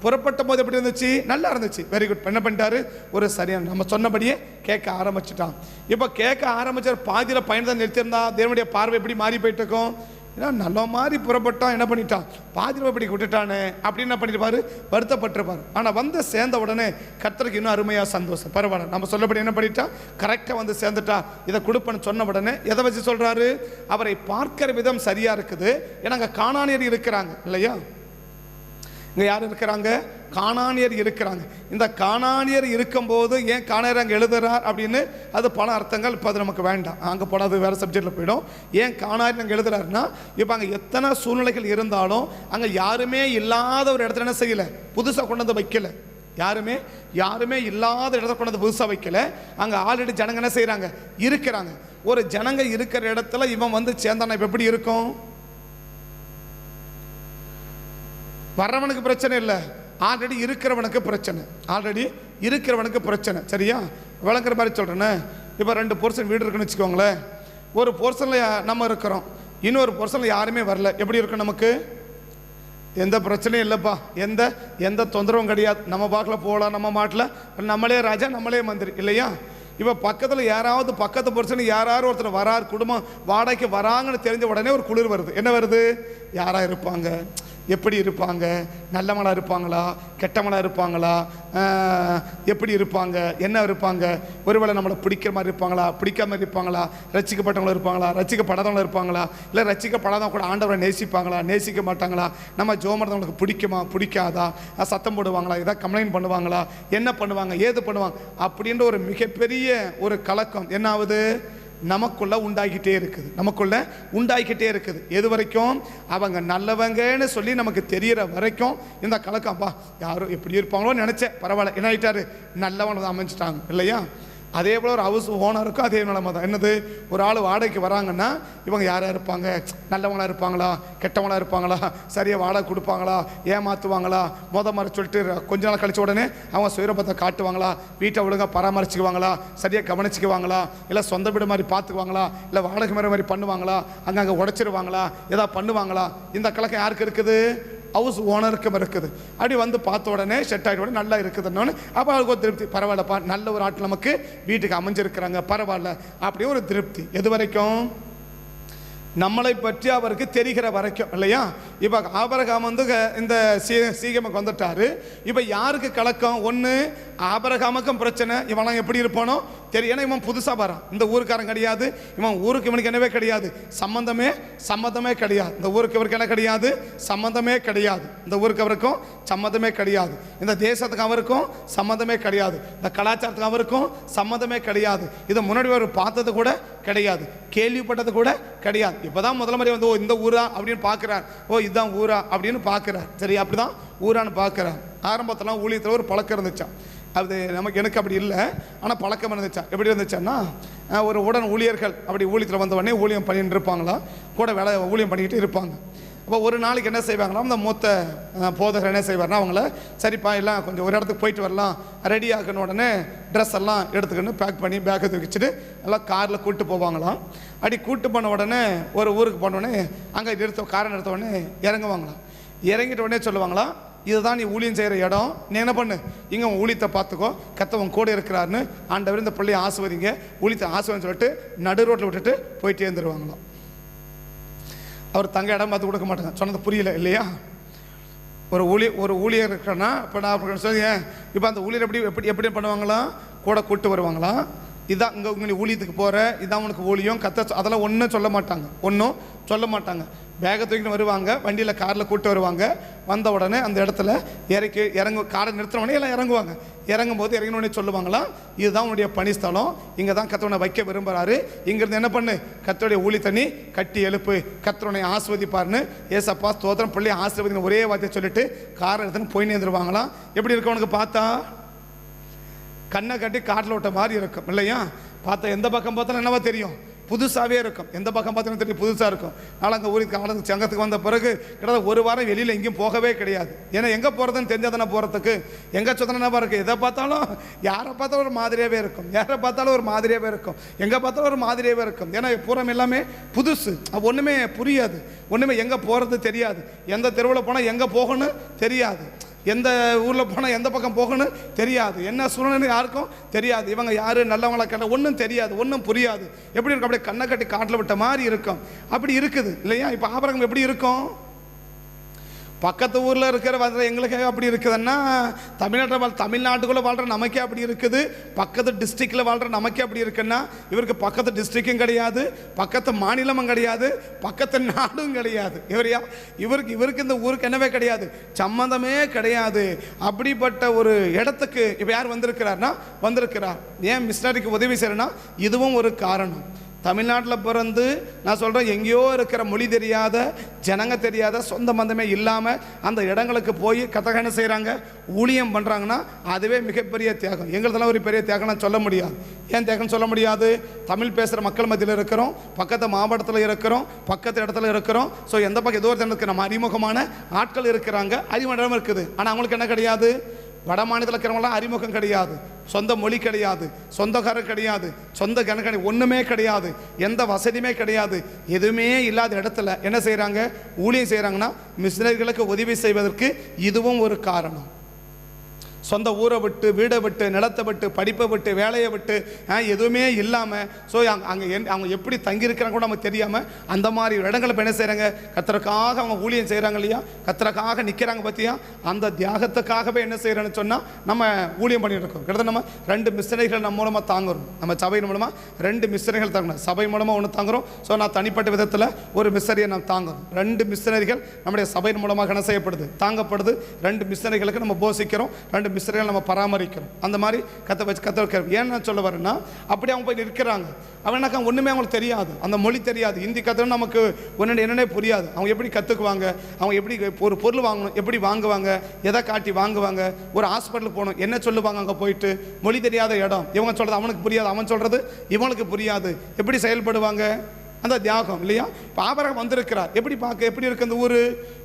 Speaker 1: புறப்பட்ட போது எப்படி இருந்துச்சு? நல்லா இருந்துச்சு. Very good. என்ன பண்ணிட்டாரு? ஒரு சரியான நம்ம சொன்னபடியே கேட்க ஆரம்பிச்சுட்டான். இப்போ கேட்க ஆரம்பிச்சார். பாதியில் பயணத்தை நிறுத்தியிருந்தா தேவனுடைய பார்வை எப்படி மாறி போயிட்டு இருக்கும்? ஏன்னா நல்ல மாதிரி புறப்பட்டான், என்ன பண்ணிட்டான்? பாதியில் இப்படி விட்டுட்டானே அப்படின்னு என்ன பண்ணிருப்பாரு? வருத்தப்பட்டிருப்பார். ஆனால் வந்து சேர்ந்த உடனே கர்த்தருக்கு இன்னும் அருமையாக சந்தோஷம். பரவாயில்ல, நம்ம சொல்லபடி என்ன பண்ணிட்டா? கரெக்டாக வந்து சேர்ந்துட்டா. இதை கொடுப்பேன்னு சொன்ன உடனே எதை வச்சு சொல்கிறாரு? அவரை பார்க்கிற விதம் சரியாக இருக்குது. ஏன்னா அங்கே கானானியர் இருக்கிறாங்க இல்லையா? இங்கே யார் இருக்கிறாங்க? கானானியர் இருக்கிறாங்க. இந்த கானானியர் இருக்கும்போது ஏன் கானானியர் அங்கே எழுதுறார் அப்படின்னு அது பல அர்த்தங்கள். இப்போ அது நமக்கு வேண்டாம், அங்கே போனால் அது வேறு சப்ஜெக்டில் போயிடும். ஏன் கானானியர் அங்கே எழுதுறாருன்னா, இப்போ அங்கே எத்தனை சூழ்நிலைகள் இருந்தாலும் அங்கே யாருமே இல்லாத ஒரு இடத்துல என்ன செய்யலை? புதுசாக கொண்டு வந்து வைக்கல. யாருமே இல்லாத இடத்துல கொண்டு வந்து புதுசாக வைக்கல. அங்கே ஆல்ரெடி ஜனங்க என்ன செய்கிறாங்க? இருக்கிறாங்க. ஒரு ஜனங்க இருக்கிற இடத்துல இவன் வந்து சேர்ந்தானா இப்போ எப்படி இருக்கும்? வர்றவனுக்கு பிரச்சனை இல்லை, ஆல்ரெடி இருக்கிறவனுக்கு பிரச்சனை. சரியா? விளங்குற மாதிரி சொல்கிறேன்னு. இப்போ 2 போர்ஷன் வீடு இருக்குன்னு வச்சுக்கோங்களேன். ஒரு போர்ஷனில் நம்ம இருக்கிறோம், இன்னொரு போர்ஷனில் யாருமே வரல. எப்படி இருக்கும்? நமக்கு எந்த பிரச்சனையும் இல்லைப்பா, எந்த தொந்தரவும் கிடையாது. நம்ம பாட்டில் போகலாம், நம்ம மாட்டில் நம்மளே ராஜா, நம்மளே மந்திரி இல்லையா? இப்போ பக்கத்தில் யாராவது பக்கத்து போர்ஷன் யாராவது ஒருத்தர் வரார், குடும்பம் வாடகைக்கு வராங்கன்னு தெரிஞ்ச உடனே ஒரு குளிர் வருது. என்ன வருது? யாராக இருப்பாங்க? எப்படி இருப்பாங்க? நல்லவங்களா இருப்பாங்களா? கெட்டவங்களா இருப்பாங்களா? எப்படி இருப்பாங்க? என்ன இருப்பாங்க? ஒருவேளை நம்மளை பிடிக்கிற மாதிரி இருப்பாங்களா? பிடிக்காம இருப்பாங்களா? ரசிக்கப்பட்டவங்களா இருப்பாங்களா? ரசிக்கப்படாதவங்களா இருப்பாங்களா? இல்லை ரசிக்கப்படாதவங்க கூட ஆண்டவரை நேசிப்பாங்களா? நேசிக்க மாட்டாங்களா? நம்ம ஜோமர்தவங்களுக்கு பிடிக்குமா? பிடிக்காதா? சத்தம் போடுவாங்களா? ஏதாவது கம்ப்ளைண்ட் பண்ணுவாங்களா? என்ன பண்ணுவாங்க? ஏது பண்ணுவாங்க? அப்படின்ற ஒரு மிகப்பெரிய ஒரு கலக்கம் என்ன ஆகுது? நமக்குள்ள உண்டாகிட்டே இருக்குது. எது வரைக்கும்? அவங்க நல்லவங்கன்னு சொல்லி நமக்கு தெரியற வரைக்கும் இந்த கலக்கம்பா யாரும் எப்படி இருப்பாங்களோ நினைச்சேன். பரவாயில்ல, என்ன ஆயிட்டாரு? நல்லவங்க அமைஞ்சிட்டாங்க இல்லையா? அதே போல் ஒரு ஹவுஸ் ஓனருக்கும் அதே நிலைமை தான். என்னது, ஒரு ஆள் வாடகைக்கு வராங்கன்னா இவங்க யாராக இருப்பாங்க, நல்லவங்களாக இருப்பாங்களா கெட்டவங்களாக இருப்பாங்களா, சரியாக வாடகை கொடுப்பாங்களா ஏமாற்றுவாங்களா, மாதிரி சொல்லிட்டு கொஞ்ச நாள் கழிச்ச உடனே அவங்க சுயரூபத்தை காட்டுவாங்களா, வீட்டை ஒழுங்காக பராமரிச்சுக்குவாங்களா, சரியாக கவனிச்சுக்குவாங்களா, இல்லை சொந்த வீடு மாதிரி பார்த்துக்குவாங்களா, இல்லை வாடகை மாதிரி பண்ணுவாங்களா, அங்கங்கே உடைச்சிருவாங்களா, ஏதாவது பண்ணுவாங்களா, இந்த கலக்கம் யாருக்கு இருக்குது, ஹவுஸ் ஓனருக்கும் இருக்குது. அப்படி வந்து பார்த்த உடனே செட் ஆகிட்ட உடனே நல்லா இருக்குதுன்னு அப்போ அவருக்கு ஒரு திருப்தி, பரவாயில்லப்பா நல்ல ஒரு ஆட்கள் நமக்கு வீட்டுக்கு அமைஞ்சிருக்கிறாங்க பரவாயில்ல, அப்படியே ஒரு திருப்தி. எது வரைக்கும், நம்மளை பற்றி அவருக்கு தெரிகிற வரைக்கும் இல்லையா. இப்போ ஆபிரகாம் வந்து இந்த சீகேமுக்கு வந்துட்டாரு. இப்போ யாருக்கு கலக்கம், ஒன்று ஆபிரகாமுக்கும் பிரச்சனை, இவன் எப்படி இருப்பானோ தெரியும். ஏன்னா இவன் புதுசாக வரான், இந்த ஊருக்காரன் கிடையாது, இவன் ஊருக்கு இவனுக்கு என்னவே கிடையாது, சம்மந்தமே கிடையாது. இந்த ஊருக்கு இவருக்கு என்ன கிடையாது, சம்மந்தமே கிடையாது. இந்த ஊருக்கு அவருக்கும் சம்மந்தமே கிடையாது, இந்த தேசத்துக்கு அவருக்கும் சம்மந்தமே கிடையாது, இந்த கலாச்சாரத்துக்கு அவருக்கும் சம்மந்தமே கிடையாது. இதை முன்னாடி அவர் பார்த்தது கூட கிடையாது, கேள்விப்பட்டது கூட கிடையாது. இப்போதான் முதல்ல மாதிரி வந்து ஓ இந்த ஊரா அப்படின்னு பார்க்குறார், ஓ இதுதான் ஊரா அப்படின்னு பார்க்குறார். சரி அப்படிதான் ஊரான்னு பார்க்குறார். ஆரம்பத்தெல்லாம் ஊழியத்தில் ஒரு பழக்கம் இருந்துச்சான், அது எனக்கு அப்படி இல்லை, ஆனால் பழக்கம் இருந்துச்சா. எப்படி இருந்துச்சான்னா, ஒரு உடன் ஊழியர்கள் அப்படி ஊழியத்தில் வந்த உடனே ஊழியம் பண்ணிட்டு இருப்பாங்களா, கூட வேலை ஊழியம் பண்ணிக்கிட்டு இருப்பாங்க. அப்போ ஒரு நாளைக்கு என்ன செய்வாங்களா, அந்த மூத்த போதகர் என்ன செய்வார்னா, அவங்கள சரிப்பா எல்லாம் கொஞ்சம் ஒரு இடத்துக்கு போயிட்டு வரலாம், ரெடி ஆகணும், உடனே ட்ரெஸ் எல்லாம் எடுத்துக்கின்னு பேக் பண்ணி பேக்கை தூக்கிச்சிட்டு எல்லாம் காரில் கூப்பிட்டு போவாங்களாம். அப்படி கூப்பிட்டு போன உடனே ஒரு ஊருக்கு போனோடனே அங்கே காரை நிறுத்த உடனே இறங்குவாங்களாம். இறங்கிட்ட உடனே சொல்லுவாங்களாம், இதுதான் நீ ஊழியம் செய்கிற இடம், நீ என்ன பண்ணு, இங்கே உன் ஊழியத்தை பார்த்துக்கோ, கத்தவன் கூட இருக்கிறாருன்னு ஆண்டவர் இந்த பிள்ளையை ஆசுவதிங்க, ஊழியத்தை ஆசுவதின்னு சொல்லிட்டு நடு ரோட்டில் விட்டுட்டு போயிட்டே இருந்துருவாங்களாம். அவர் தங்க இடம் பார்த்து கொடுக்க மாட்டாங்க, சொன்னது புரியல இல்லையா. ஒரு ஊழியர் இருக்கிறன்னா இப்போ நான் சொல்லி, இப்போ அந்த ஊழியர் எப்படி பண்ணுவாங்களாம், கூட கூப்பிட்டு வருவாங்களாம். இதான் இங்கே உங்களை ஊழியத்துக்கு போகிற, இதான் உனக்கு ஊழியம் அதெல்லாம் ஒன்றும் சொல்ல மாட்டாங்க. பேகை தூக்கிட்டு வருவாங்க, வண்டியில் காரில் கூப்பிட்டு வருவாங்க. வந்த உடனே அந்த இடத்துல காரை நிறுத்தின உடனே எல்லாம் இறங்குவாங்க. இறங்கும்போது இறங்கினோடனே சொல்லுவாங்களாம், இதுதான் உன்னுடைய பணிஸ்தலம், இங்கே தான் கர்த்தரை வைக்க விரும்புகிறாரு, இங்கேருந்து என்ன பண்ணு, கர்த்தருடைய ஊழி தண்ணி கட்டி எழுப்பு, கர்த்தரை ஆசிர்வதிப்பார்னு ஏசப்பா ஸ்தோத்திரம் பிள்ளையை ஆசீர்வதின்னு ஒரே வார்த்தையை சொல்லிட்டு காரை எடுத்துன்னு போய் நேர்ந்துருவாங்களாம். எப்படி இருக்கு உனக்கு பார்த்தா, கண்ணை கட்டி காட்டில் விட்ட மாதிரி இருக்கும் இல்லையா. பார்த்தா எந்த பக்கம் பார்த்தாலும் என்னவா தெரியும், புதுசாகவே இருக்கும். எந்த பக்கம் பார்த்தாலும் தெரியும் புதுசாக இருக்கும். ஆனால் அங்கே ஊருக்கு சங்கத்துக்கு வந்த பிறகு கிட்டத்தட்ட ஒரு வாரம் வெளியில் எங்கேயும் போகவே கிடையாது. ஏன்னா எங்கே போகிறதுன்னு தெரிஞ்சாதானே போகிறதுக்கு, எங்கே சொந்தனவா இருக்குது. எதை பார்த்தாலும் யாரை பார்த்தாலும் ஒரு மாதிரியாகவே இருக்கும், எங்கே பார்த்தாலும் ஒரு மாதிரியாகவே இருக்கும். ஏன்னா பூரம் எல்லாமே புதுசு, ஒன்றுமே புரியாது, ஒன்றுமே எங்கே போகிறது தெரியாது, எந்த தெருவில் போனால் எங்கே போகணும்னு தெரியாது, எந்த ஊரில் போனால் எந்த பக்கம் போகணும் தெரியாது, என்ன சூழ்நிலை யாருக்கும் தெரியாது, இவங்க யார் நல்லவங்களா கேட்ட ஒன்றும் தெரியாது, ஒன்றும் புரியாது. எப்படி இருக்கும், அப்படியே கண்ணை கட்டி காட்டில் விட்ட மாதிரி இருக்கும். அப்படி இருக்குது இல்லையா. இப்போ ஆபிரகாம் எப்படி இருக்கும், பக்கத்து ஊரில் இருக்கிற வாழ்கிற எங்களுக்கு அப்படி இருக்குதுன்னா, தமிழ்நாட்டுக்குள்ளே வாழ்கிற நமக்கே அப்படி இருக்குது, பக்கத்து டிஸ்ட்ரிக்டில் வாழ்கிற நமக்கே அப்படி இருக்குன்னா, இவருக்கு பக்கத்து டிஸ்ட்ரிக்டும் கிடையாது, பக்கத்து மாநிலமும் கிடையாது, பக்கத்து நாடும் கிடையாது. இவருக்கு இந்த ஊருக்கு என்னவே கிடையாது, சம்மந்தமே கிடையாது. அப்படிப்பட்ட ஒரு இடத்துக்கு இப்போ யார் வந்திருக்கிறார். ஏன் மிஷனரிக்கு உதவி செய்யறேன்னா இதுவும் ஒரு காரணம். தமிழ்நாட்டில் பிறந்து நான் சொல்கிறேன், எங்கேயோ இருக்கிற மொழி தெரியாத, ஜனங்க தெரியாத, சொந்த பந்தமே இல்லாமல் அந்த இடங்களுக்கு போய் கத்தக என்ன செய்கிறாங்க, ஊழியம் பண்ணுறாங்கன்னா அதுவே மிகப்பெரிய தியாகம். எங்களுதெல்லாம் ஒரு பெரிய தியாகம் நான் சொல்ல முடியாது. ஏன் தியாகம்னு சொல்ல முடியாது, தமிழ் பேசுகிற மக்கள் மத்தியில் இருக்கிறோம், பக்கத்து மாவட்டத்தில் இருக்கிறோம், பக்கத்து இடத்துல இருக்கிறோம். ஸோ எந்த பக்கம் ஏதோ ஒரு இடத்துக்கு நம்ம அறிமுகமான ஆட்கள் இருக்கிறாங்க, அறிமுகம் இருக்குது. ஆனால் அவங்களுக்கு என்ன கிடையாது, வட மாநிலத்தில் இருக்கிறவங்களாம் அறிமுகம் கிடையாது, சொந்த மொழி கிடையாது, சொந்தக்காரர் கிடையாது, சொந்த கணக்கு ஒன்றுமே கிடையாது, எந்த வசதியுமே கிடையாது. எதுவுமே இல்லாத இடத்துல என்ன செய்கிறாங்க, ஊழியம் செய்கிறாங்கன்னா மிஷனரிகளுக்கு உதவி செய்வதற்கு இதுவும் ஒரு காரணம். சொந்த ஊரை விட்டு, வீடை விட்டு, நிலத்தை விட்டு, படிப்பை விட்டு, வேலையை விட்டு, எதுவுமே இல்லாமல், ஸோ அவங்க எப்படி தங்கியிருக்கிறாங்க கூட நமக்கு தெரியாமல் அந்த மாதிரி இடங்களை என்ன செய்கிறாங்க, கர்த்தருக்காக அவங்க ஊழியம் செய்கிறாங்க இல்லையா, கர்த்தருக்காக நிற்கிறாங்க பார்த்தியா, அந்த தியாகத்துக்காகவே என்ன செய்கிறேன்னு சொன்னால் நம்ம ஊழியம் பண்ணிட்டு இருக்கோம். கிட்டத்தட்ட நம்ம 2 மிஷனரிகள் நம்ம மூலமாக தாங்குறோம், நம்ம சபையின் மூலமாக 2 மிஷனரிகள் தாங்கணும், சபை மூலமாக ஒன்று தாங்குறோம். ஸோ நான் தனிப்பட்ட விதத்தில் ஒரு மிஷனரியை நான் தாங்குறோம். 2 மிஷனரிகள் நம்முடைய சபையின் மூலமாக என்ன செய்யப்படுது, தாங்கப்படுது. 2 மிஷனரிகளுக்கு நம்ம போசிக்கிறோம், 2 மிஸ்ரேல் நம்ம பராமரிக்கிறோம். அந்த மாதிரி கற்று வைக்கிறோம். ஏன்னு நான் சொல்ல வரேன்னா, அப்படி அவங்க போய் இருக்கிறாங்க. அவனாக்கா ஒன்றுமே அவங்களுக்கு தெரியாது, அந்த மொழி தெரியாது, ஹிந்தி கற்றுன்னு நமக்கு ஒன்று என்னென்னே புரியாது. அவங்க எப்படி கற்றுக்குவாங்க, அவங்க எப்படி ஒரு பொருள் வாங்கணும், எப்படி வாங்குவாங்க, எதை காட்டி வாங்குவாங்க, ஒரு ஹாஸ்பிட்டலுக்கு போகணும் என்ன சொல்லுவாங்க, அங்கே போயிட்டு மொழி தெரியாத இடம், இவங்க சொல்கிறது அவனுக்கு புரியாது, அவன் சொல்கிறது இவனுக்கு புரியாது, எப்படி செயல்படுவாங்க, அந்த தியாகம் இல்லையா? இப்போ ஆபிரகாம் வந்திருக்கிறார், எப்படி பார்க்க எப்படி இருக்கு அந்த ஊர்,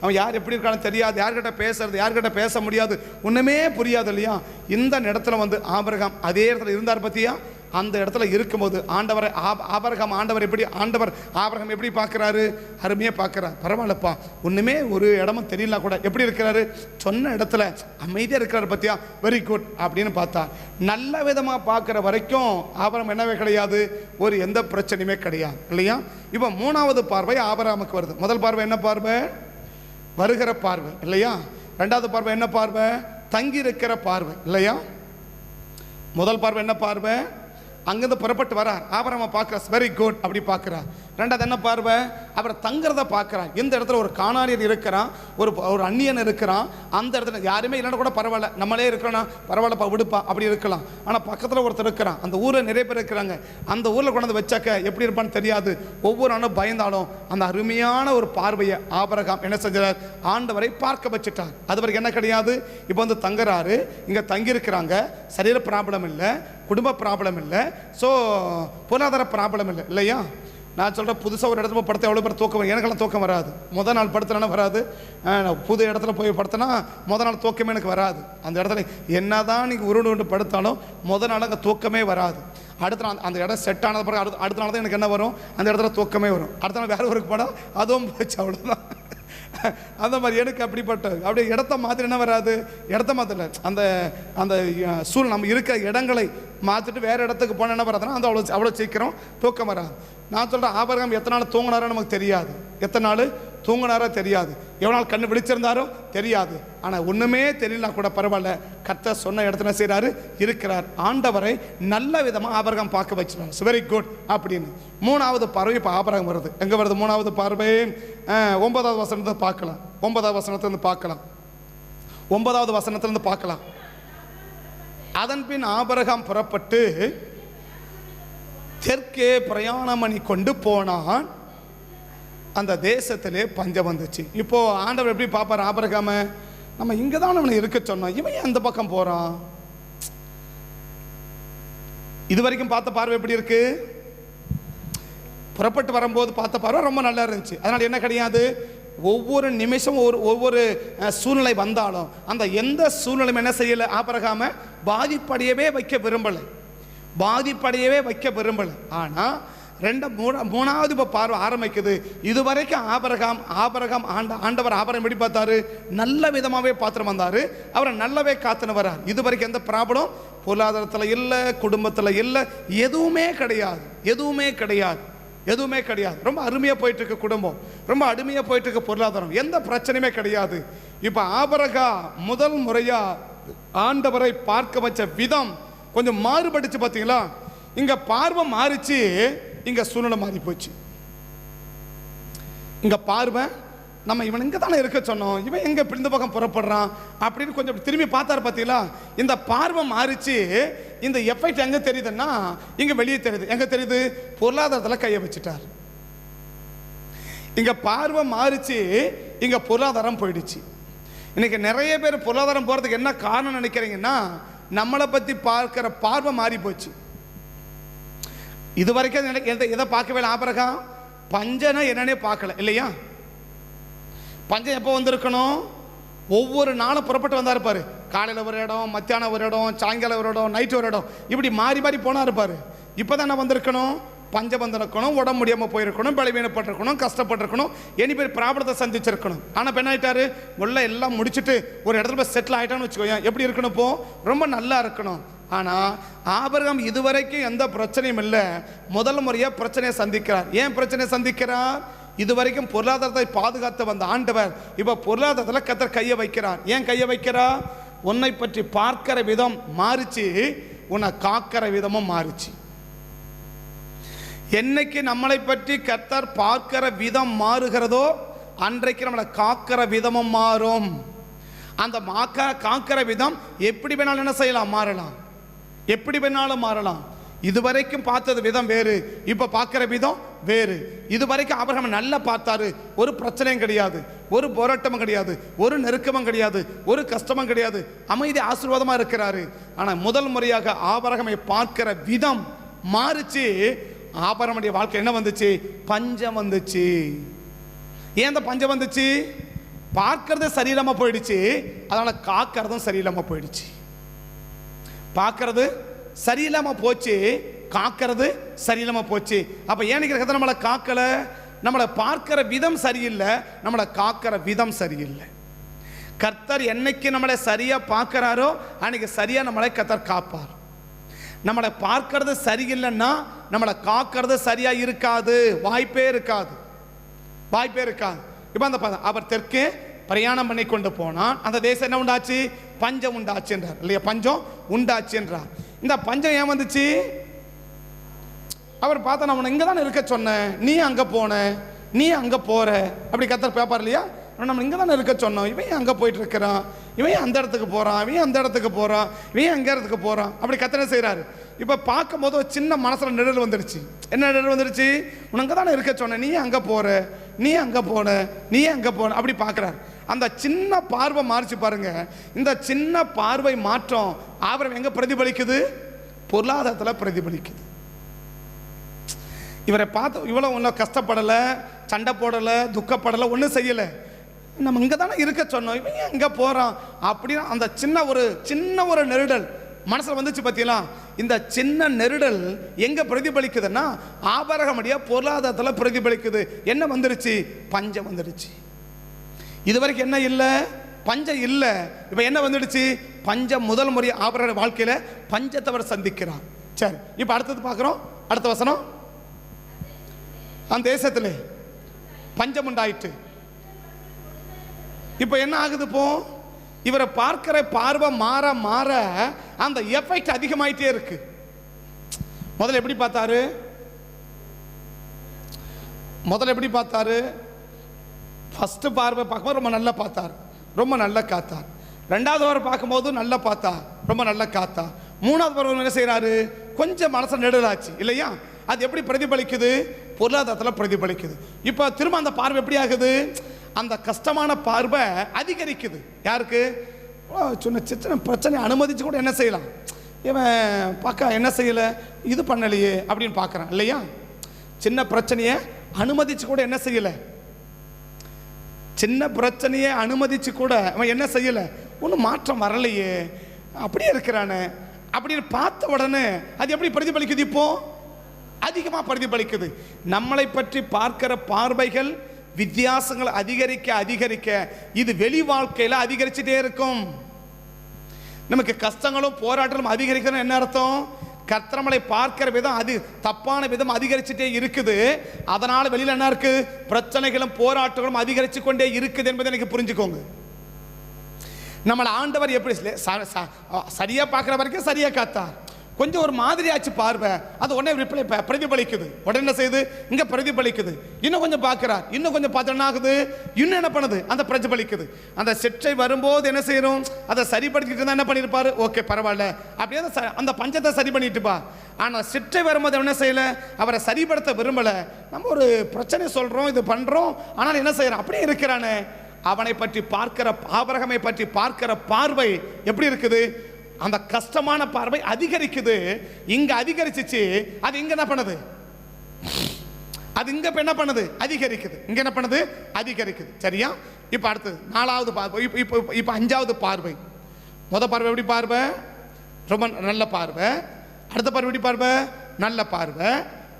Speaker 1: அவன் யார் எப்படி இருக்கான்னு தெரியாது, யார்கிட்ட பேசுறது, யார்கிட்ட பேச முடியாது, ஒன்றுமே புரியாது இல்லையா? இந்த இடத்துல வந்து ஆபிரகாம் அதே இடத்துல இருந்தார் பற்றியா? அந்த இடத்துல இருக்கும்போது ஆண்டவர் ஆபிரகாம் எப்படி பார்க்குறாரு? அருமையாக பார்க்குறார். பரவாயில்லப்பா, ஒன்றுமே ஒரு இடமும் தெரியல கூட எப்படி இருக்கிறாரு, சொன்ன இடத்துல அமைதியாக இருக்கிறாரு பற்றியா, வெரி குட் அப்படின்னு பார்த்தா. நல்ல விதமாக பார்க்குற வரைக்கும் ஆபிரகாம் என்னவே கிடையாது, ஒரு எந்த பிரச்சனையுமே கிடையாது இல்லையா? இப்போ மூணாவது பார்வை ஆபிரகாமுக்கு வருது. முதல் பார்வை என்ன பார்வை? வருகிற பார்வை இல்லையா? ரெண்டாவது பார்வை என்ன பார்வை? தங்கி இருக்கிற பார்வை இல்லையா? முதல் பார்வை என்ன பார்வை? அங்கேருந்து புறப்பட்டு வரார், ஆபிரகாமை பார்க்குறார், வெரி குட் அப்படி பார்க்குறார். ரெண்டாவது என்ன பார்வை? அவரை தங்குறத பார்க்குறான். இந்த இடத்துல ஒரு கானானியர் இருக்கிறான், ஒரு அந்நியன் இருக்கிறான். அந்த இடத்துல யாருமே இல்லைன்னா கூட பரவாயில்ல, நம்மளே இருக்கிறோன்னா பரவாயில்லப்பா விடுப்பா அப்படி இருக்கலாம். ஆனால் பக்கத்தில் ஒருத்தர் இருக்கிறான், அந்த ஊரில் நிறைய பேர் இருக்கிறாங்க. அந்த ஊரில் கொண்டாந்து வச்சாக்க எப்படி இருப்பான்னு தெரியாது. ஒவ்வொரு நாளும் பயந்தாலும் அந்த அருமையான ஒரு பார்வையை ஆபிரகாம் என்ன செஞ்சார்? ஆண்டவரை பார்க்க வச்சுட்டார். அது வரைக்கும் என்ன கிடையாது. இப்போ வந்து தங்குறாரு, இங்கே தங்கியிருக்கிறாங்க, சரீர ப்ராப்ளம் இல்லை, குடும்ப ப்ராப்ளம் இல்லை, ஸோ பொருளாதார ப்ராப்ளம் இல்லை இல்லையா? நான் சொல்கிறேன், புதுசாக ஒரு இடத்துல படுத்த எவ்வளோ பேர் தூக்கம் வரும்? எனக்கெல்லாம் தூக்கம் வராது. முதல் நாள் படுத்தலைன்னா வராது. புது இடத்துல போய் படுத்தனா முதல் நாள் தூக்கமே எனக்கு வராது. அந்த இடத்துல என்ன தான் நீங்கள் உருண்டு படுத்தாலும் முதல் நாள் அங்கே தூக்கமே வராது. அடுத்த நாள் அந்த இடம் செட் ஆனது பிறகு அடுத்த நாள் தான் எனக்கு என்ன வரும், அந்த இடத்துல தூக்கமே வரும். அடுத்த நாள் வேறு ஊருக்கு போனால் அதுவும் போச்சு, அவ்வளோதான். அந்த மாதிரி எனக்கு அப்படியே இடத்த மாத்திரம் என்ன வராது, இடத்த மாத்திர அந்த அந்த சூழ் நம்ம இருக்கிற இடங்களை மாற்றிட்டு வேறு இடத்துக்கு போனால் என்ன வராதுன்னா அந்த அவ்வளோ சீக்கிரம் தூக்கம் வராது. நான் சொல்கிறேன், ஆபிரகாம் எத்தனை நாள் தூங்கினாரோ நமக்கு தெரியாது, எத்தனை நாள் தூங்கினாரோ தெரியாது, எவ்வளோ நாள் கண்ணு விழிச்சிருந்தாரோ தெரியாது. ஆனால் ஒன்றுமே தெரியலனா கூட பரவாயில்ல, கர்த்தர் சொன்ன இடத்துல செய்கிறாரு, இருக்கிறார். ஆண்டவரை நல்ல விதமாக ஆபிரகாம் பார்க்க வச்சுருவாங்க, வெரி குட் அப்படின்னு. மூணாவது பார்வை இப்போ ஆபிரகாம் வருது. எங்கே வருது மூணாவது பார்வை? 9வது வசனத்தை பார்க்கலாம். 9வது வசனத்திலிருந்து பார்க்கலாம். 9வது வசனத்திலிருந்து பார்க்கலாம். அதன் பின் ஆபிரகாம் புறப்பட்டு தெற்கே பிரயாணம் பண்ணி கொண்டு போனான். அந்த தேசத்திலே பஞ்சம் வந்துச்சு. இப்போ ஆண்டவர் எப்படி பார்ப்பார் ஆபிரகாம? நம்ம இங்கே தான் அவனை இருக்க சொன்னோம், இவன் அந்த பக்கம் போறான். இது வரைக்கும் பார்த்த பார்வை எப்படி இருக்கு? புறப்பட்டு வரும்போது பார்த்த பார்வை ரொம்ப நல்லா இருந்துச்சு. அதனால என்ன கிடையாது, ஒவ்வொரு நிமிஷம் ஒவ்வொரு சூழ்நிலை வந்தாலும் அந்த எந்த சூழ்நிலையும் என்ன செய்யலை, ஆபிரகாம பாதிப்படையவே வைக்க விரும்பலை. ஆனால் மூணாவது இப்போ பார்வை ஆரம்பிக்குது. இதுவரைக்கும் ஆபிரகாம் ஆண்டவர் ஆபிரகாம் எப்படி பார்த்தாரு? நல்ல விதமாகவே பார்த்துட்டு வந்தார், அவரை நல்லாவே காத்துன்னு வர்றார். இது வரைக்கும் எந்த ப்ராப்ளம் பொருளாதாரத்தில் இல்லை, குடும்பத்தில் இல்லை, எதுவுமே கிடையாது. ரொம்ப அருமையாக போயிட்டு இருக்கு குடும்பம், ரொம்ப அருமையாக போயிட்டு இருக்கு பொருளாதாரம், எந்த பிரச்சனையுமே கிடையாது. இப்போ ஆபிரகாம் முதல் முறையாக ஆண்டவரை பார்க்க வச்ச விதம் கொஞ்சம் மாறுபட்டுச்சு. பார்த்தீங்களா? இங்கே பார்வை மாறிச்சு, இங்கே சூழ்நிலை மாறி போச்சு. இங்கே பார்வை நம்ம இவன் இங்கே தானே இருக்க சொன்னோம், இவன் எங்கே இந்த பக்கம் புறப்படுறான் அப்படின்னு கொஞ்சம் திரும்பி பார்த்தாரு. பார்த்தீங்களா? இந்த பார்வை மாறிச்சு. இந்த எஃபெக்ட் எங்கே தெரியுதுன்னா இங்கே வெளியே தெரியுது. எங்கே தெரியுது? பொருளாதாரத்தில் கையை வச்சுட்டார். இங்கே பார்வை மாறிச்சு, இங்கே பொருளாதாரம் போயிடுச்சு. இன்னைக்கு நிறைய பேர் பொருளாதாரம் போகிறதுக்கு என்ன காரணம் நினைக்கிறீங்கன்னா, நம்மளை பற்றி பார்க்கிற பார்வை மாறி போச்சு. இது வரைக்கும் எதை பார்க்கவே இல்லை ஆபிரகாம், பஞ்சனை என்னன்னே பார்க்கல இல்லையா? பஞ்சம் எப்போ வந்திருக்கணும்? ஒவ்வொரு நாளும் புறப்பட்டு வந்தா இருப்பாரு. காலையில் ஒரு இடம், மத்தியானம் ஒரு இடம், சாயங்காலம் ஒரு இடம், நைட்டு ஒரு இடம், இப்படி மாறி போனா இருப்பாரு. இப்போதான் என்ன வந்திருக்கணும்? பஞ்சம் வந்திருக்கணும், உடம்பு முடியாமல் போயிருக்கணும், பலவீனப்பட்டிருக்கணும், கஷ்டப்பட்டிருக்கணும், இனி பேர் ப்ராப்ளத்தை சந்திச்சிருக்கணும். ஆனால் இப்போ என்ன ஆகிட்டாரு? உள்ள எல்லாம் முடிச்சுட்டு ஒரு இடத்துல போய் செட்டில் ஆகிட்டான்னு வச்சுக்கோங்க. எப்படி இருக்கணும்? இப்போ ரொம்ப நல்லா இருக்கணும். ஆனால் ஆபிரகாம் இதுவரைக்கும் எந்த பிரச்சனையும் இல்லை, முதல் முறையாக பிரச்சனையை சந்திக்கிறார். ஏன் பிரச்சனையை சந்திக்கிறார்? இதுவரைக்கும் பொருளாதாரத்தை பாதுகாத்து வந்த ஆண்டவர் இப்போ பொருளாதாரத்தில் கர்த்தர் கையை வைக்கிறார். ஏன் கையை வைக்கிறார்? உன்னை பற்றி பார்க்கிற விதம் மாறிச்சு, உன்னை காக்கிற விதமும் மாறிச்சு. என்னைக்கு நம்மளை பற்றி கர்த்தர் பார்க்கிற விதம் மாறுகிறதோ அன்றைக்கு நம்மளை காக்கிற விதமும் மாறும். அந்த காக்கிற விதம் எப்படி வேணாலும் என்ன செய்யலாம், மாறலாம். எப்படி வேணாலும் மாறலாம். இதுவரைக்கும் பார்த்தது விதம் வேறு, இப்ப பார்க்கிற விதம் வேறு. இதுவரைக்கும் ஆபிரகாம் நல்லா பார்த்தாரு, ஒரு பிரச்சனையும் கிடையாது, ஒரு போராட்டமும் கிடையாது, ஒரு நெருக்கமும் கிடையாது, ஒரு கஷ்டமும் கிடையாது, அமைதி ஆசீர்வாதமா இருக்கிறாரு. ஆனா முதல் முறையாக ஆபிரகாமை பார்க்கிற விதம் மாறுச்சு. ஆபிரகாமுடைய வாழ்க்கை என்ன வந்துச்சு? பஞ்சம் வந்துச்சு. ஏன் அந்த பஞ்சம் வந்துச்சு? பார்க்கறது சரியில்லாம போயிடுச்சு, அதனால காக்கிறதும் சரியில்லாம போயிடுச்சு. பார்க்கறது சரியில்லாம போச்சு, காக்கிறது சரியில்லாம போச்சு. அப்ப ஏன்னு நம்மளை காக்கல, நம்மளை பார்க்கிற விதம் சரியில்லை, நம்மளை காக்கிற விதம் சரியில்லை. கர்த்தர் என்னைக்கு நம்மளை சரியா பார்க்கிறாரோ அன்னைக்கு சரியா நம்மளை கர்த்தர் காப்பார். நம்மளை பார்க்கறது சரியில்லைன்னா நம்மளை காக்கிறது சரியா இருக்காது, வாய்ப்பே இருக்காது, வாய்ப்பே இருக்காது. இப்ப அந்த அவர் தெற்கே பிரயாணம் பண்ணி கொண்டு போனான். அந்த தேசம் என்ன உண்டாச்சு? பஞ்சம் உண்டாச்சு என்றார் இல்லையா? பஞ்சம் உண்டாச்சு என்றார். இந்த பஞ்சம் ஏன் வந்துச்சு? அவர் பார்த்தா நான் இங்க தானே இருக்க சொன்னேன், நீ அங்க போன, நீ அங்க போற, அப்படி கர்த்தர் பேப்பார் இல்லையா? நம்ம இங்க தானே இருக்க சொன்னோம், இவன் அங்க போயிட்டு இருக்கிறான், இவன் அந்த இடத்துக்கு போறான், இவன் அந்த இடத்துக்கு போறான், இவன் அங்க இடத்துக்கு போறான், அப்படி கர்த்தர் செய்யறாரு. இப்ப பார்க்கும் போது ஒரு சின்ன மனசுல நிழல் வந்துருச்சு. என்ன நிழல் வந்துருச்சு? உனக்கு தானே இருக்க சொன்ன, நீ அங்க போற, நீ அங்க போன, நீ அங்க போன, அப்படி பார்க்கிறார். அந்த சின்ன பார்வை மாறிச்சு பாருங்க. இந்த சின்ன பார்வை மாற்றம் ஆபிரகாம் எங்க பிரதிபலிக்குது? பொருளாதாரத்தில் பிரதிபலிக்குது. இவரை பார்த்து இவ்வளவு ஒன்றும் கஷ்டப்படலை, சண்டை போடலை, துக்கப்படலை, ஒன்றும் செய்யலை. நம்ம இங்கே தானே இருக்க சொன்னோம், இவன் எங்கே போகிறான் அப்படின்னு அந்த சின்ன ஒரு நெருடல் மனசில் வந்துச்சு. பார்த்தீங்களா? இந்த சின்ன நெருடல் எங்கே பிரதிபலிக்குதுன்னா ஆபிரகாமுடைய பொருளாதாரத்தில் பிரதிபலிக்குது. என்ன வந்துருச்சு? பஞ்சம் வந்துடுச்சு. இதுவரைக்கும் என்ன இல்லை? பஞ்சம் இல்லை. இப்போ என்ன வந்துடுச்சு? பஞ்சம். முதல் முறை ஆபிரகாம் வாழ்க்கையில் பஞ்சத்தை அவர் சந்திக்கிறார். சரி, இப்போ அடுத்தது பார்க்குறோம். அடுத்த வசனம். அந்த தேசத்தில் பஞ்சம் உண்டாயிட்டு. இப்போ என்ன ஆகுது? இப்போ இவரை பார்க்கிற பார்வை மாற மாற அந்த எஃபெக்ட் அதிகமாயிட்டே இருக்கு. முதல்ல எப்படி பார்த்தாரு? ஃபர்ஸ்ட் பார்வை பார்க்கும்போது ரொம்ப நல்லா பார்த்தார், ரொம்ப நல்லா காத்தார். ரெண்டாவது வாரம் பார்க்கும்போது நல்லா பார்த்தார், ரொம்ப நல்லா காத்தார். மூணாவது வாரம் என்ன செய்யறாரு? கொஞ்சம் மனசை நெடுலாச்சு இல்லையா? அது எப்படி பிரதிபலிக்குது? பொருளாதாரத்தில் பிரதிபலிக்குது. இப்போ திரும்ப அந்த பார்வை எப்படி ஆகுது? அந்த கஷ்டமான பார்வை அதிகரிக்குது. யாருக்கு? சின்ன பிரச்சனை அனுமதிச்சு கூட என்ன செய்யலாம், இவன் பார்க்க என்ன செய்யலை, இது பண்ணலையே அப்படின்னு பார்க்குறான் இல்லையா? சின்ன பிரச்சனையை அனுமதிச்சு கூட என்ன செய்யலை, சின்ன பிரச்சனையை அனுமதிச்சு கூட அவன் என்ன செய்யலை, ஒன்றும் மாற்றம் வரலையே, அப்படியே இருக்கிறானே அப்படின்னு பார்த்த உடனே அது எப்படி பிரதிபலிக்குது? இப்போ அதிகமாக பிரதிபலிக்குது. நம்மளை பற்றி பார்க்கிற பார்வைகள் வித்தியாசங்கள் அதிகரிக்க அதிகரிக்க இது வெளி வாழ்க்கையில் அதிகரிச்சுட்டே இருக்கும். நமக்கு கஷ்டங்களும் போராட்டங்களும் அதிகரிக்கணும். என்ன அர்த்தம்? கர்த்தரை பார்க்கிற விதம் அது தப்பான விதம் அதிகரிச்சுட்டே இருக்குது. அதனால வெளியில என்ன இருக்கு? பிரச்சனைகளும் போராட்டங்களும் அதிகரிச்சு கொண்டே இருக்குது என்பதை எனக்கு புரிஞ்சுக்கோங்க. நம்மளை ஆண்டவர் எப்படி சரியா பார்க்கிற வரைக்கும் சரியா காத்தார். கொஞ்சம் ஒரு மாதிரி ஆச்சு பார்வை, அது உடனே பிரதிபலிக்குது. உடனே என்ன செய்யுது? இங்க பிரதிபலிக்குது. இன்னும் கொஞ்சம் பார்க்கிறார், இன்னும் கொஞ்சம் பார்த்து என்ன ஆகுது? இன்னும் என்ன பண்ணுது? அந்த பிரதிபலிக்குது. அந்த சிற்றை வரும்போது என்ன செய்யணும்? அதை சரிப்படுத்திட்டு இருந்தா என்ன பண்ணிருப்பாரு? ஓகே பரவாயில்ல, அப்படியே அந்த பஞ்சத்தை சரி பண்ணிட்டுப்பா. ஆனா சிற்றை வரும்போது என்ன செய்யல? அவரை சரிப்படுத்த விரும்பல. நம்ம ஒரு பிரச்சனை சொல்றோம், இது பண்றோம், ஆனால் என்ன செய்யறோம்? அப்படியே இருக்கிறானே. அவனை பற்றி பார்க்கிற ஆபிரகாமை பற்றி பார்க்கிற பார்வை எப்படி இருக்குது? அந்த கஷ்டமான பார்வை அதிகரிக்குது. இங்க அதிகரிச்சிச்சு, அது இங்க என்ன பண்ணுது? அது இங்க என்ன பண்ணுது? அதிகரிக்குது. இங்க என்ன பண்ணுது? அதிகரிக்குது. சரியா? இப்ப அடுத்தது நாலாவது பார்வை. இப்ப அஞ்சாவது பார்வை. முத பார்வை எப்படி பார்வை? ரொம்ப நல்ல பார்வை. அடுத்த பார்வை எப்படி பார்வை? நல்ல பார்வை.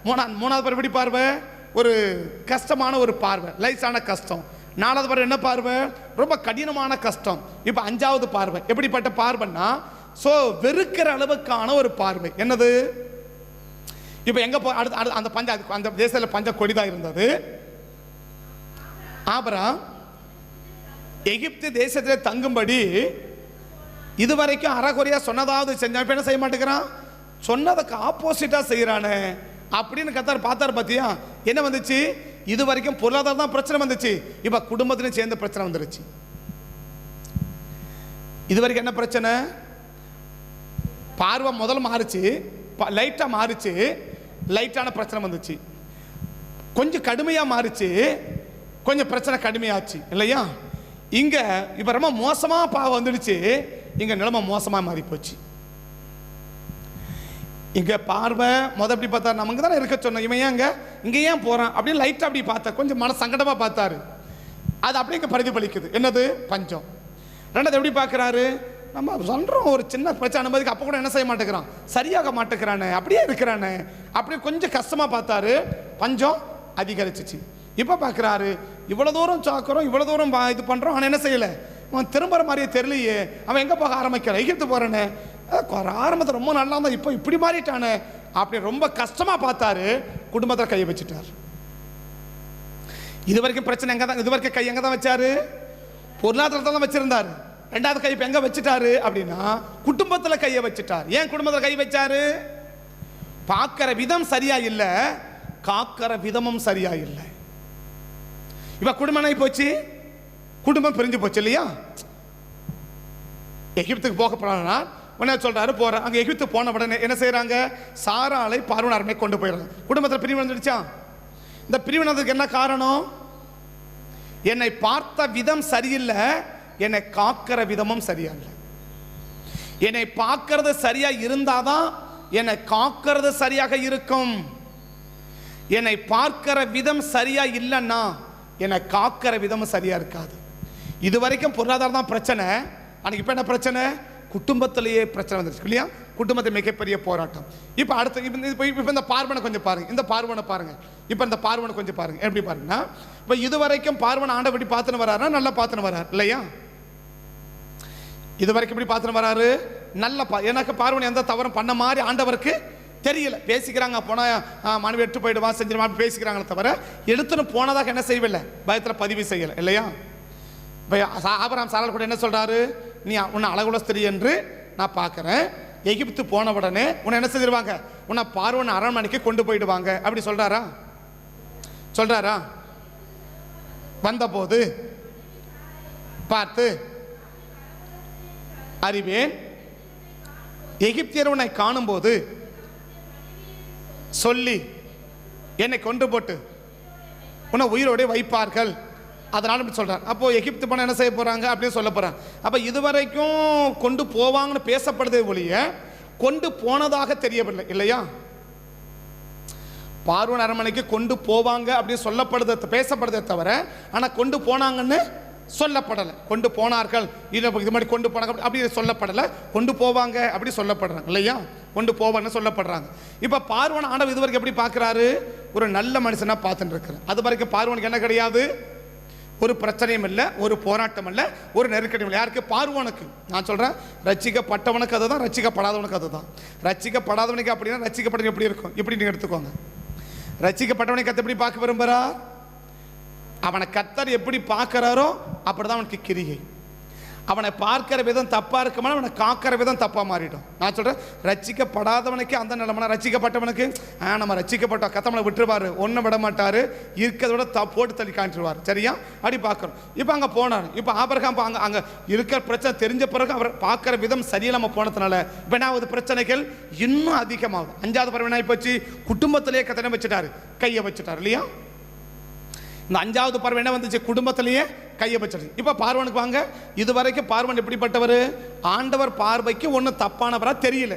Speaker 1: மூணாவது பார்வை எப்படி பார்வை? ஒரு கஷ்டமான ஒரு பார்வை, லைசான கஷ்டம். நாலாவது பார்வை என்ன பார்வை? ரொம்ப கடினமான கஷ்டம். இப்ப அஞ்சாவது பார்வை எப்படிப்பட்ட பார்வைன்னா வெறுக்கிற அளவுக்கான ஒரு பார்வை. என்னது? இப்ப எங்க அந்த பஞ்ச அந்த தேசத்துல பஞ்ச கொடிதான் இருந்தது. ஆபிரகாம் எகிப்து தேசத்துல தங்கும்படி இதுவரைக்கும் அறகுறையா சொன்னதாவது செஞ்சான். இப்ப என்ன செய்ய மாட்டேங்கிறான்? சொன்னதுக்கு ஆப்போசிட்டா செய்யறானே அப்படின்னு கர்த்தர் பார்த்தார். பாத்தியா என்ன வந்துச்சு? இது வரைக்கும் பொருளாதாரம் தான் பிரச்சனை வந்துச்சு, இப்ப குடும்பத்திலும் சேர்ந்த பிரச்சனை வந்துருச்சு. இது வரைக்கும் என்ன பிரச்சனை? பார்வை முதல்ல மாறிச்சு, லைட்டாக மாறிச்சு, லைட்டான பிரச்சனை வந்துச்சு. கொஞ்சம் கடுமையாக மாறிச்சு, கொஞ்சம் பிரச்சனை கடுமையாச்சு இல்லையா? இங்கே இப்போ ரொம்ப மோசமாக பாவம் வந்துடுச்சு, இங்கே நிலைமை மோசமாக மாறி போச்சு. இங்கே பார்வை எப்படி பார்த்தாரு? நமக்கு தானே இருக்க சொன்னோம், இவன் ஏன் இங்கே ஏன் போகிறான் அப்படின்னு லைட்டாக அப்படி பார்த்தார், கொஞ்சம் மன சங்கடமாக பார்த்தாரு. அது அப்படியே இங்கே பிரதிபலிக்குது. என்னது? பஞ்சம். ரெண்டாவது எப்படி பார்க்குறாரு? நம்ம சொல்கிறோம் ஒரு சின்ன பிரச்சனை அனுமதிக்கு, அப்போ கூட என்ன செய்ய மாட்டேங்கிறான், சரியாக மாட்டேங்கிறானே, அப்படியே இருக்கிறானே, அப்படியே கொஞ்சம் கஷ்டமாக பார்த்தாரு. பஞ்சம் அதிகரிச்சிச்சு. இப்போ பார்க்குறாரு, இவ்வளோ தூரம் சாக்கிறோம், இவ்வளோ தூரம் இது பண்ணுறோம், ஆனால் என்ன செய்யலை, அவன் திரும்புற மாதிரியே தெரியலையே, அவன் எங்கே போக ஆரம்பிக்கிறான், எகிப்து போகிறானே, ஆரம்பத்தில் ரொம்ப நல்லா இருந்தால் இப்போ இப்படி மாறிட்டானே அப்படி ரொம்ப கஷ்டமாக பார்த்தாரு. குடும்பத்தில் கையை வச்சுட்டார். இது வரைக்கும் பிரச்சனை எங்கே தான், இது வரைக்கும் கை எங்கே தான் வச்சாரு? பொருளாதாரத்தை தான் வச்சிருந்தாரு. ரெண்டாவது கை இப்போ எங்கே வச்சுட்டாரு அப்படின்னா குடும்பத்தில் கையை வச்சுட்டார். ஏன் குடும்பத்தில் கை வச்சாரு? பார்க்கிற விதம் சரியா இல்லை, காக்கிற விதமும் சரியா இல்லை. இப்போ குடும்பம் போச்சு, குடும்பம் பிரிஞ்சு போச்சு இல்லையா? எகிப்துக்கு போக போறாங்கன்னா உடனே சொல்றாரு போறேன். அங்கே எகிப்து போன உடனே என்ன செய்யறாங்க? சாராளை பார்வோன் அரண்மனைக்கு கொண்டு போயிடுறாங்க. குடும்பத்தில் பிரிவு வந்துடுச்சா? இந்த பிரிவினதுக்கு என்ன காரணம்? என்னை பார்த்த விதம் சரியில்லை, என்னை காக்கிற விதமும் சரியா இல்லை. என்னை பார்க்கறது சரியா இருந்தாதான் என்னை காக்கிறது சரியாக இருக்கும். என்னை பார்க்கிற விதம் சரியா இல்லைன்னா என்னை காக்கிற விதமும் சரியா இருக்காது. இதுவரைக்கும் பொருளாதாரம் தான் பிரச்சனை, ஆனால் இப்போ என்ன பிரச்சனை? குடும்பத்திலேயே பிரச்சனை வந்துருச்சு இல்லையா? குடும்பத்தில் மிகப்பெரிய போராட்டம். இப்போ அடுத்து இப்போ இந்த பார்வனை கொஞ்சம் பாருங்க, இந்த பார்வனை பாருங்க. இப்போ இந்த பார்வனை கொஞ்சம் பாருங்க, எப்படி பாருங்கன்னா இப்போ இதுவரைக்கும் பார்வனை ஆண்டபடி பார்த்துன்னு வராருன்னா நல்லா பார்த்துன்னு வராரு இல்லையா? இது வரைக்கும் இப்படி பார்த்துன்னு வராரு நல்ல எனக்கு பார்வனை எந்த தவறும் பண்ண மாதிரி ஆண்டவருக்கு தெரியல. பேசிக்கிறாங்க, போனால் மனைவி எடுத்து போயிடுவான் செஞ்சிருவான் பேசிக்கிறாங்களே தவிர எடுத்துன்னு போனதாக என்ன செய்யவில்லை, பயத்தில் பதிவு செய்யலை இல்லையா? இப்போ ஆபிரகாம் சாராள் கூட என்ன சொல்கிறாரு? நீ உன்னை அழகுள்ள ஸ்திரீ என்று நான் பார்க்குறேன், எகிப்து போன உடனே உன்னை என்ன செஞ்சிருவாங்க, உன்னை பார்வோன் அரண்மனைக்கு கொண்டு போயிடுவாங்க அப்படி சொல்கிறாரா? சொல்கிறாரா? வந்தபோது பார்த்து அறிவேன், எகிப்தியர் உன்னை காணும்போது சொல்லி என்னை கொண்டு போட்டு உன்னை உயிரோடு வைப்பார்கள், அதனால இப்படி சொல்றார். அப்போ எகிப்து போன என்ன செய்ய போறாங்க அப்படின்னு சொல்ல போறாங்க. அப்ப இதுவரைக்கும் கொண்டு போவாங்கன்னு பேசப்படுதே ஒழிய கொண்டு போனதாக தெரியவில்லை இல்லையா? பார்வோன் அரண்மனைக்கு கொண்டு போவாங்க அப்படின்னு சொல்லப்படுது பேசப்படுதே தவிர ஆனா கொண்டு போனாங்கன்னு சொல்லப்படலை. கொண்டு போனார்கள் இது மாதிரி கொண்டு போனாங்க அப்படி சொல்லப்படலை, கொண்டு போவாங்க அப்படி சொல்லப்படுறாங்க இல்லையா? கொண்டு போவான்னு சொல்லப்படுறாங்க. இப்போ பார்வோன் ஆண்டவர் இது வரைக்கும் எப்படி பார்க்குறாரு? ஒரு நல்ல மனுஷனாக பார்த்துட்டு இருக்கிறார். அது வரைக்கும் பார்வோனுக்கு என்ன கிடையாது, ஒரு பிரச்சனையும் இல்லை, ஒரு போராட்டம் இல்லை, ஒரு நெருக்கடியும் இல்லை. யாருக்கு? பார்வோனுக்கு. நான் சொல்கிறேன், ரட்சிக்கப்பட்டவனுக்கு அதுதான், ரட்சிக்கப்படாதவனுக்கு அதுதான். ரட்சிக்கப்படாதவனுக்கு அப்படின்னா ரட்சிக்கப்பட்டவனுக்கு எப்படி இருக்கும் இப்படி நீங்கள் எடுத்துக்கோங்க. ரட்சிக்கப்பட்டவனை கத்த எப்படி பார்க்க விரும்புகிறார்? அவனை கர்த்தர் எப்படி பார்க்கிறாரோ அப்படிதான் அவனுக்கு கிரியை. அவனை பார்க்கிற விதம் தப்பா இருக்குமா, அவனை காக்கிற விதம் தப்பா மாறிடும். நான் சொல்றேன், ரட்சிக்கப்படாதவனுக்கு அந்த நிலைமை, ரட்சிக்கப்பட்டவனுக்கு நம்ம ரட்சிக்கப்பட்டோம் கத்தமலை விட்டுருவாரு, ஒன்றும் விட மாட்டாரு, இருக்கிறதோட போட்டு தள்ளி காட்டுருவார். சரியா? அப்படி பார்க்கணும். இப்போ அங்கே போனார். இப்போ ஆபிரகாம் அங்கே இருக்கிற பிரச்சனை தெரிஞ்ச பிறகு அவர் பார்க்குற விதம் சரியில்லாமல் போனதுனால இப்போ என்ன ஆகுது, பிரச்சனைகள் இன்னும் அதிகமாகுது. 5வது பருவனாய் போச்சு, குடும்பத்திலேயே கத்தனை வச்சுட்டாரு, கையை வச்சுட்டார் இல்லையா? இந்த 5வது பார்வை என்ன வந்துச்சு, குடும்பத்திலேயே கையை வச்சிருச்சு. இப்போ பார்வனுக்கு வாங்க. இது வரைக்கும் பார்வன் எப்படிப்பட்டவர்? ஆண்டவர் பார்வைக்கு ஒன்றும் தப்பானவராக தெரியல,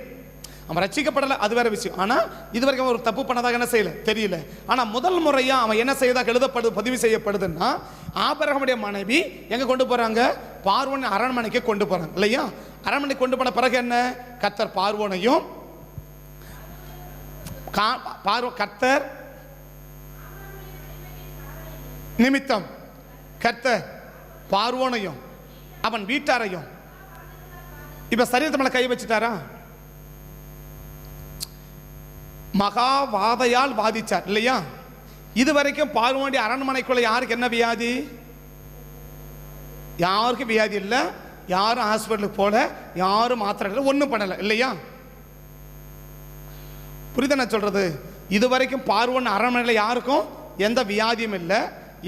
Speaker 1: அவன் ரட்சிக்கப்படலை, அது வேற விஷயம். ஆனால் இது வரைக்கும் ஒரு தப்பு பண்ணதாக என்ன செய்யலை, தெரியல. ஆனால் முதல் முறையாக அவன் என்ன செய்யதாக பதிவு செய்யப்படுதுன்னா ஆபிரகாமுடைய மனைவி எங்கே கொண்டு போகிறாங்க, பார்வோன் அரண்மனைக்கு கொண்டு போகிறாங்க இல்லையா? அரண்மனைக்கு கொண்டு போன பிறகு என்ன, கர்த்தர் பார்வோனையும் கர்த்தர் நிமித்தம் கர்த்தர் பார்வோனையும் அவன் வீட்டாரையும் இப்ப சரீரத்து மேல கை வச்சுட்டாரா? மகா வாதையால் வாதிச்சார் இல்லையா? இதுவரைக்கும் பார்வோனுடைய அரண்மனைக்குள்ள யாருக்கு என்ன வியாதி? யாருக்கும் வியாதி இல்லை, யாரும் ஹாஸ்பிட்டலுக்கு போல, யாரும் மாத்திரை ஒன்றும் பண்ணலை இல்லையா? புரியுதா நான் சொல்றது? இதுவரைக்கும் பார்வோன் அரண்மனையில் யாருக்கும் எந்த வியாதியும் இல்லை,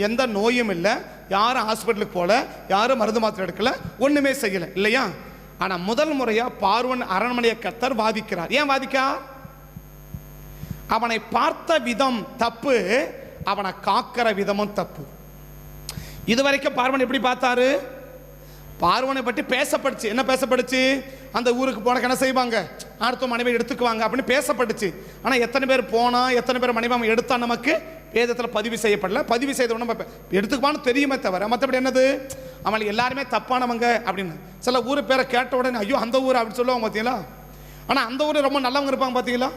Speaker 1: எந்த நோயும் இல்லை, யாரும் ஹாஸ்பிட்டலுக்கு போல, யாரும் மருந்து மாத்திரை எடுக்கல, ஒன்றுமே செய்யலை இல்லையா? ஆனால் முதல் முறையாக பார்வோன் அரண்மனையை கர்த்தர் வாதிக்கிறார். ஏன் வாதிக்கார்? அவனை பார்த்த விதம் தப்பு, அவனை காக்கிற விதமும் தப்பு. இதுவரைக்கும் பார்வோன் எப்படி பார்த்தாரு? பார்வோனை பற்றி பேசப்பட்டுச்சு. என்ன பேசப்பட்டுச்சு? அந்த ஊருக்கு போன என்ன செய்வாங்க, அடுத்த மனைவி எடுத்துக்குவாங்க அப்படின்னு பேசப்பட்டுச்சு. ஆனால் எத்தனை பேர் போனா, எத்தனை பேர் மனைவி அவன் எடுத்தா நமக்கு வேதத்தில் பதிவு செய்யப்படல. பதிவு செய்த உடனே எடுத்துக்குவான்னு தெரியுமே தவிர மற்றபடி என்னது, அவன் எல்லாருமே தப்பானவங்க அப்படின்னு. சில ஊர் பேரை கேட்ட உடனே ஐயோ அந்த ஊர் அப்படின்னு சொல்லுவாங்க பார்த்தீங்களா. ஆனால் அந்த ஊர் ரொம்ப நல்லவங்க இருப்பாங்க பார்த்தீங்களா.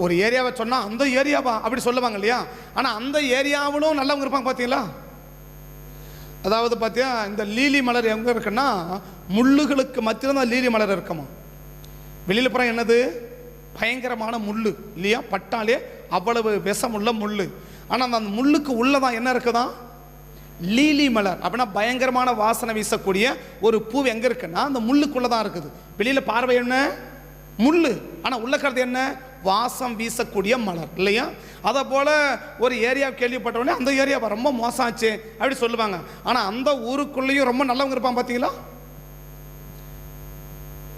Speaker 1: ஒரு ஏரியாவை சொன்னால் அந்த ஏரியாவா அப்படி சொல்லுவாங்க இல்லையா. ஆனால் அந்த ஏரியாவிலும் நல்லவங்க இருப்பாங்க பார்த்தீங்களா. அதாவது பார்த்தியா, இந்த லீலி மலர் எங்கே இருக்குன்னா முள்ளுகளுக்கு மத்தியில் தான் லீலி மலர் இருக்குமா. வெளியில் புறம் என்னது, பயங்கரமான முள் இல்லையா, பட்டாலே அவ்வளவு விஷமுள்ள முள். ஆனால் அந்த முள்ளுக்கு உள்ளதான் என்ன இருக்குதான், லீலி மலர். அப்படின்னா பயங்கரமான வாசனை வீசக்கூடிய ஒரு பூ எங்கே இருக்குன்னா அந்த முள்ளுக்குள்ளே தான் இருக்குது. வெளியில் பார்வை என்ன, முள். ஆனால் உள்ள கருது என்ன, வாசம் வீசக்கூடிய மலர் இல்லையா. அதை போல் ஒரு ஏரியா கேள்விப்பட்ட உடனே அந்த ஏரியா ரொம்ப மோசம் ஆச்சு அப்படி சொல்லுவாங்க. ஆனால் அந்த ஊருக்குள்ளேயும் ரொம்ப நல்லவங்க இருப்பாங்க பார்த்தீங்களா.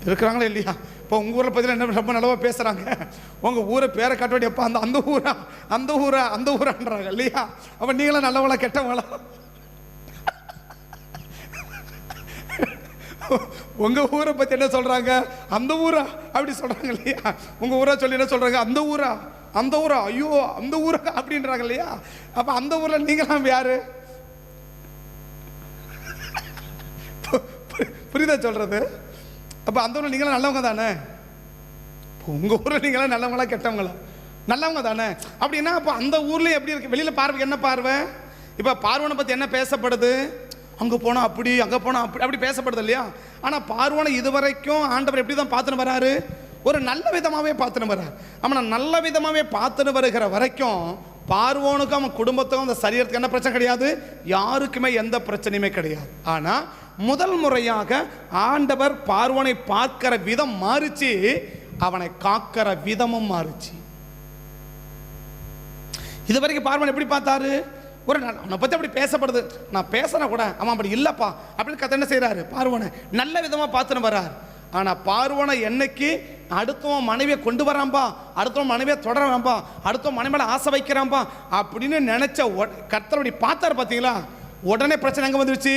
Speaker 1: இருக்கிறாங்களா இல்லையா. இப்போ உங்கள் ஊரை பற்றியில் என்ன ரொம்ப நல்லவா பேசுகிறாங்க. உங்கள் ஊரை பேரை காட்ட எப்போ அந்த ஊரா அந்த ஊரா அந்த ஊரான்றாங்க இல்லையா. அப்போ நீங்களும் நல்லவங்களா கெட்டவங்களா? உங்கள் ஊரை பற்றி என்ன சொல்கிறாங்க, அந்த ஊரா அப்படி சொல்கிறாங்க இல்லையா. உங்கள் ஊரா சொல்லி என்ன சொல்கிறாங்க, அந்த ஊரா அந்த ஊரா, ஐயோ அந்த ஊரா அப்படின்றாங்க இல்லையா. அப்போ அந்த ஊரில் நீங்களாம் யாரு? புரியுதா சொல்கிறது? அப்போ அந்த ஊரில் நீங்களாம் நல்லவங்க தானே. உங்கள் ஊரில் நீங்களாம் நல்லவங்களா கெட்டவங்களா? நல்லவங்க தானே. அப்படின்னா அப்போ அந்த ஊர்லேயும் எப்படி இருக்கு, வெளியில் பார்வைக்கு என்ன பார்வை. இப்போ பார்வனை பற்றி என்ன பேசப்படுது, அங்கே போனால் அப்படி அங்கே போனால் அப்படி அப்படி பேசப்படுது இல்லையா. ஆனால் பார்வோனை இதுவரைக்கும் ஆண்டவர் எப்படி தான் பார்த்துன்னு வராரு, ஒரு நல்ல விதமாகவே பார்த்துன்னு வர்றார். அவனை நல்ல விதமாகவே பார்த்துன்னு வருகிற வரைக்கும் பார்வோனுக்கும் அவன் குடும்பத்துக்கும் அந்த சரீரத்துக்கு என்ன பிரச்சனை கிடையாது, யாருக்குமே எந்த பிரச்சனையுமே கிடையாது. ஆனால் முதல் முறையாக ஆண்டவர் பார்வோனை பார்க்கிற விதம் மாறிச்சு, அவனை காக்கிற விதமும் மாறிச்சு. இது வரைக்கும் பார்வோன் எப்படி பார்த்தாரு, ஒரு அவனை பற்றி அப்படி பேசப்படுது, நான் பேசுனா கூட அவன் அப்படி இல்லைப்பா அப்படின்னு கதை என்ன செய்கிறாரு, பார்வோனை நல்ல விதமாக பார்த்துன்னு வர்றார். ஆனால் பார்வோனை என்னைக்கு அடுத்தவன் மனைவியை கொண்டு வரான்பா, அடுத்தவன் மனைவியை தொடரான்பா, அடுத்தவன் மனைவி மேலே ஆசை வைக்கிறான்பா அப்படின்னு நினைச்ச கர்த்தர் பார்த்தார் பார்த்தீங்களா, உடனே பிரச்சனை எங்கே வந்துருச்சு.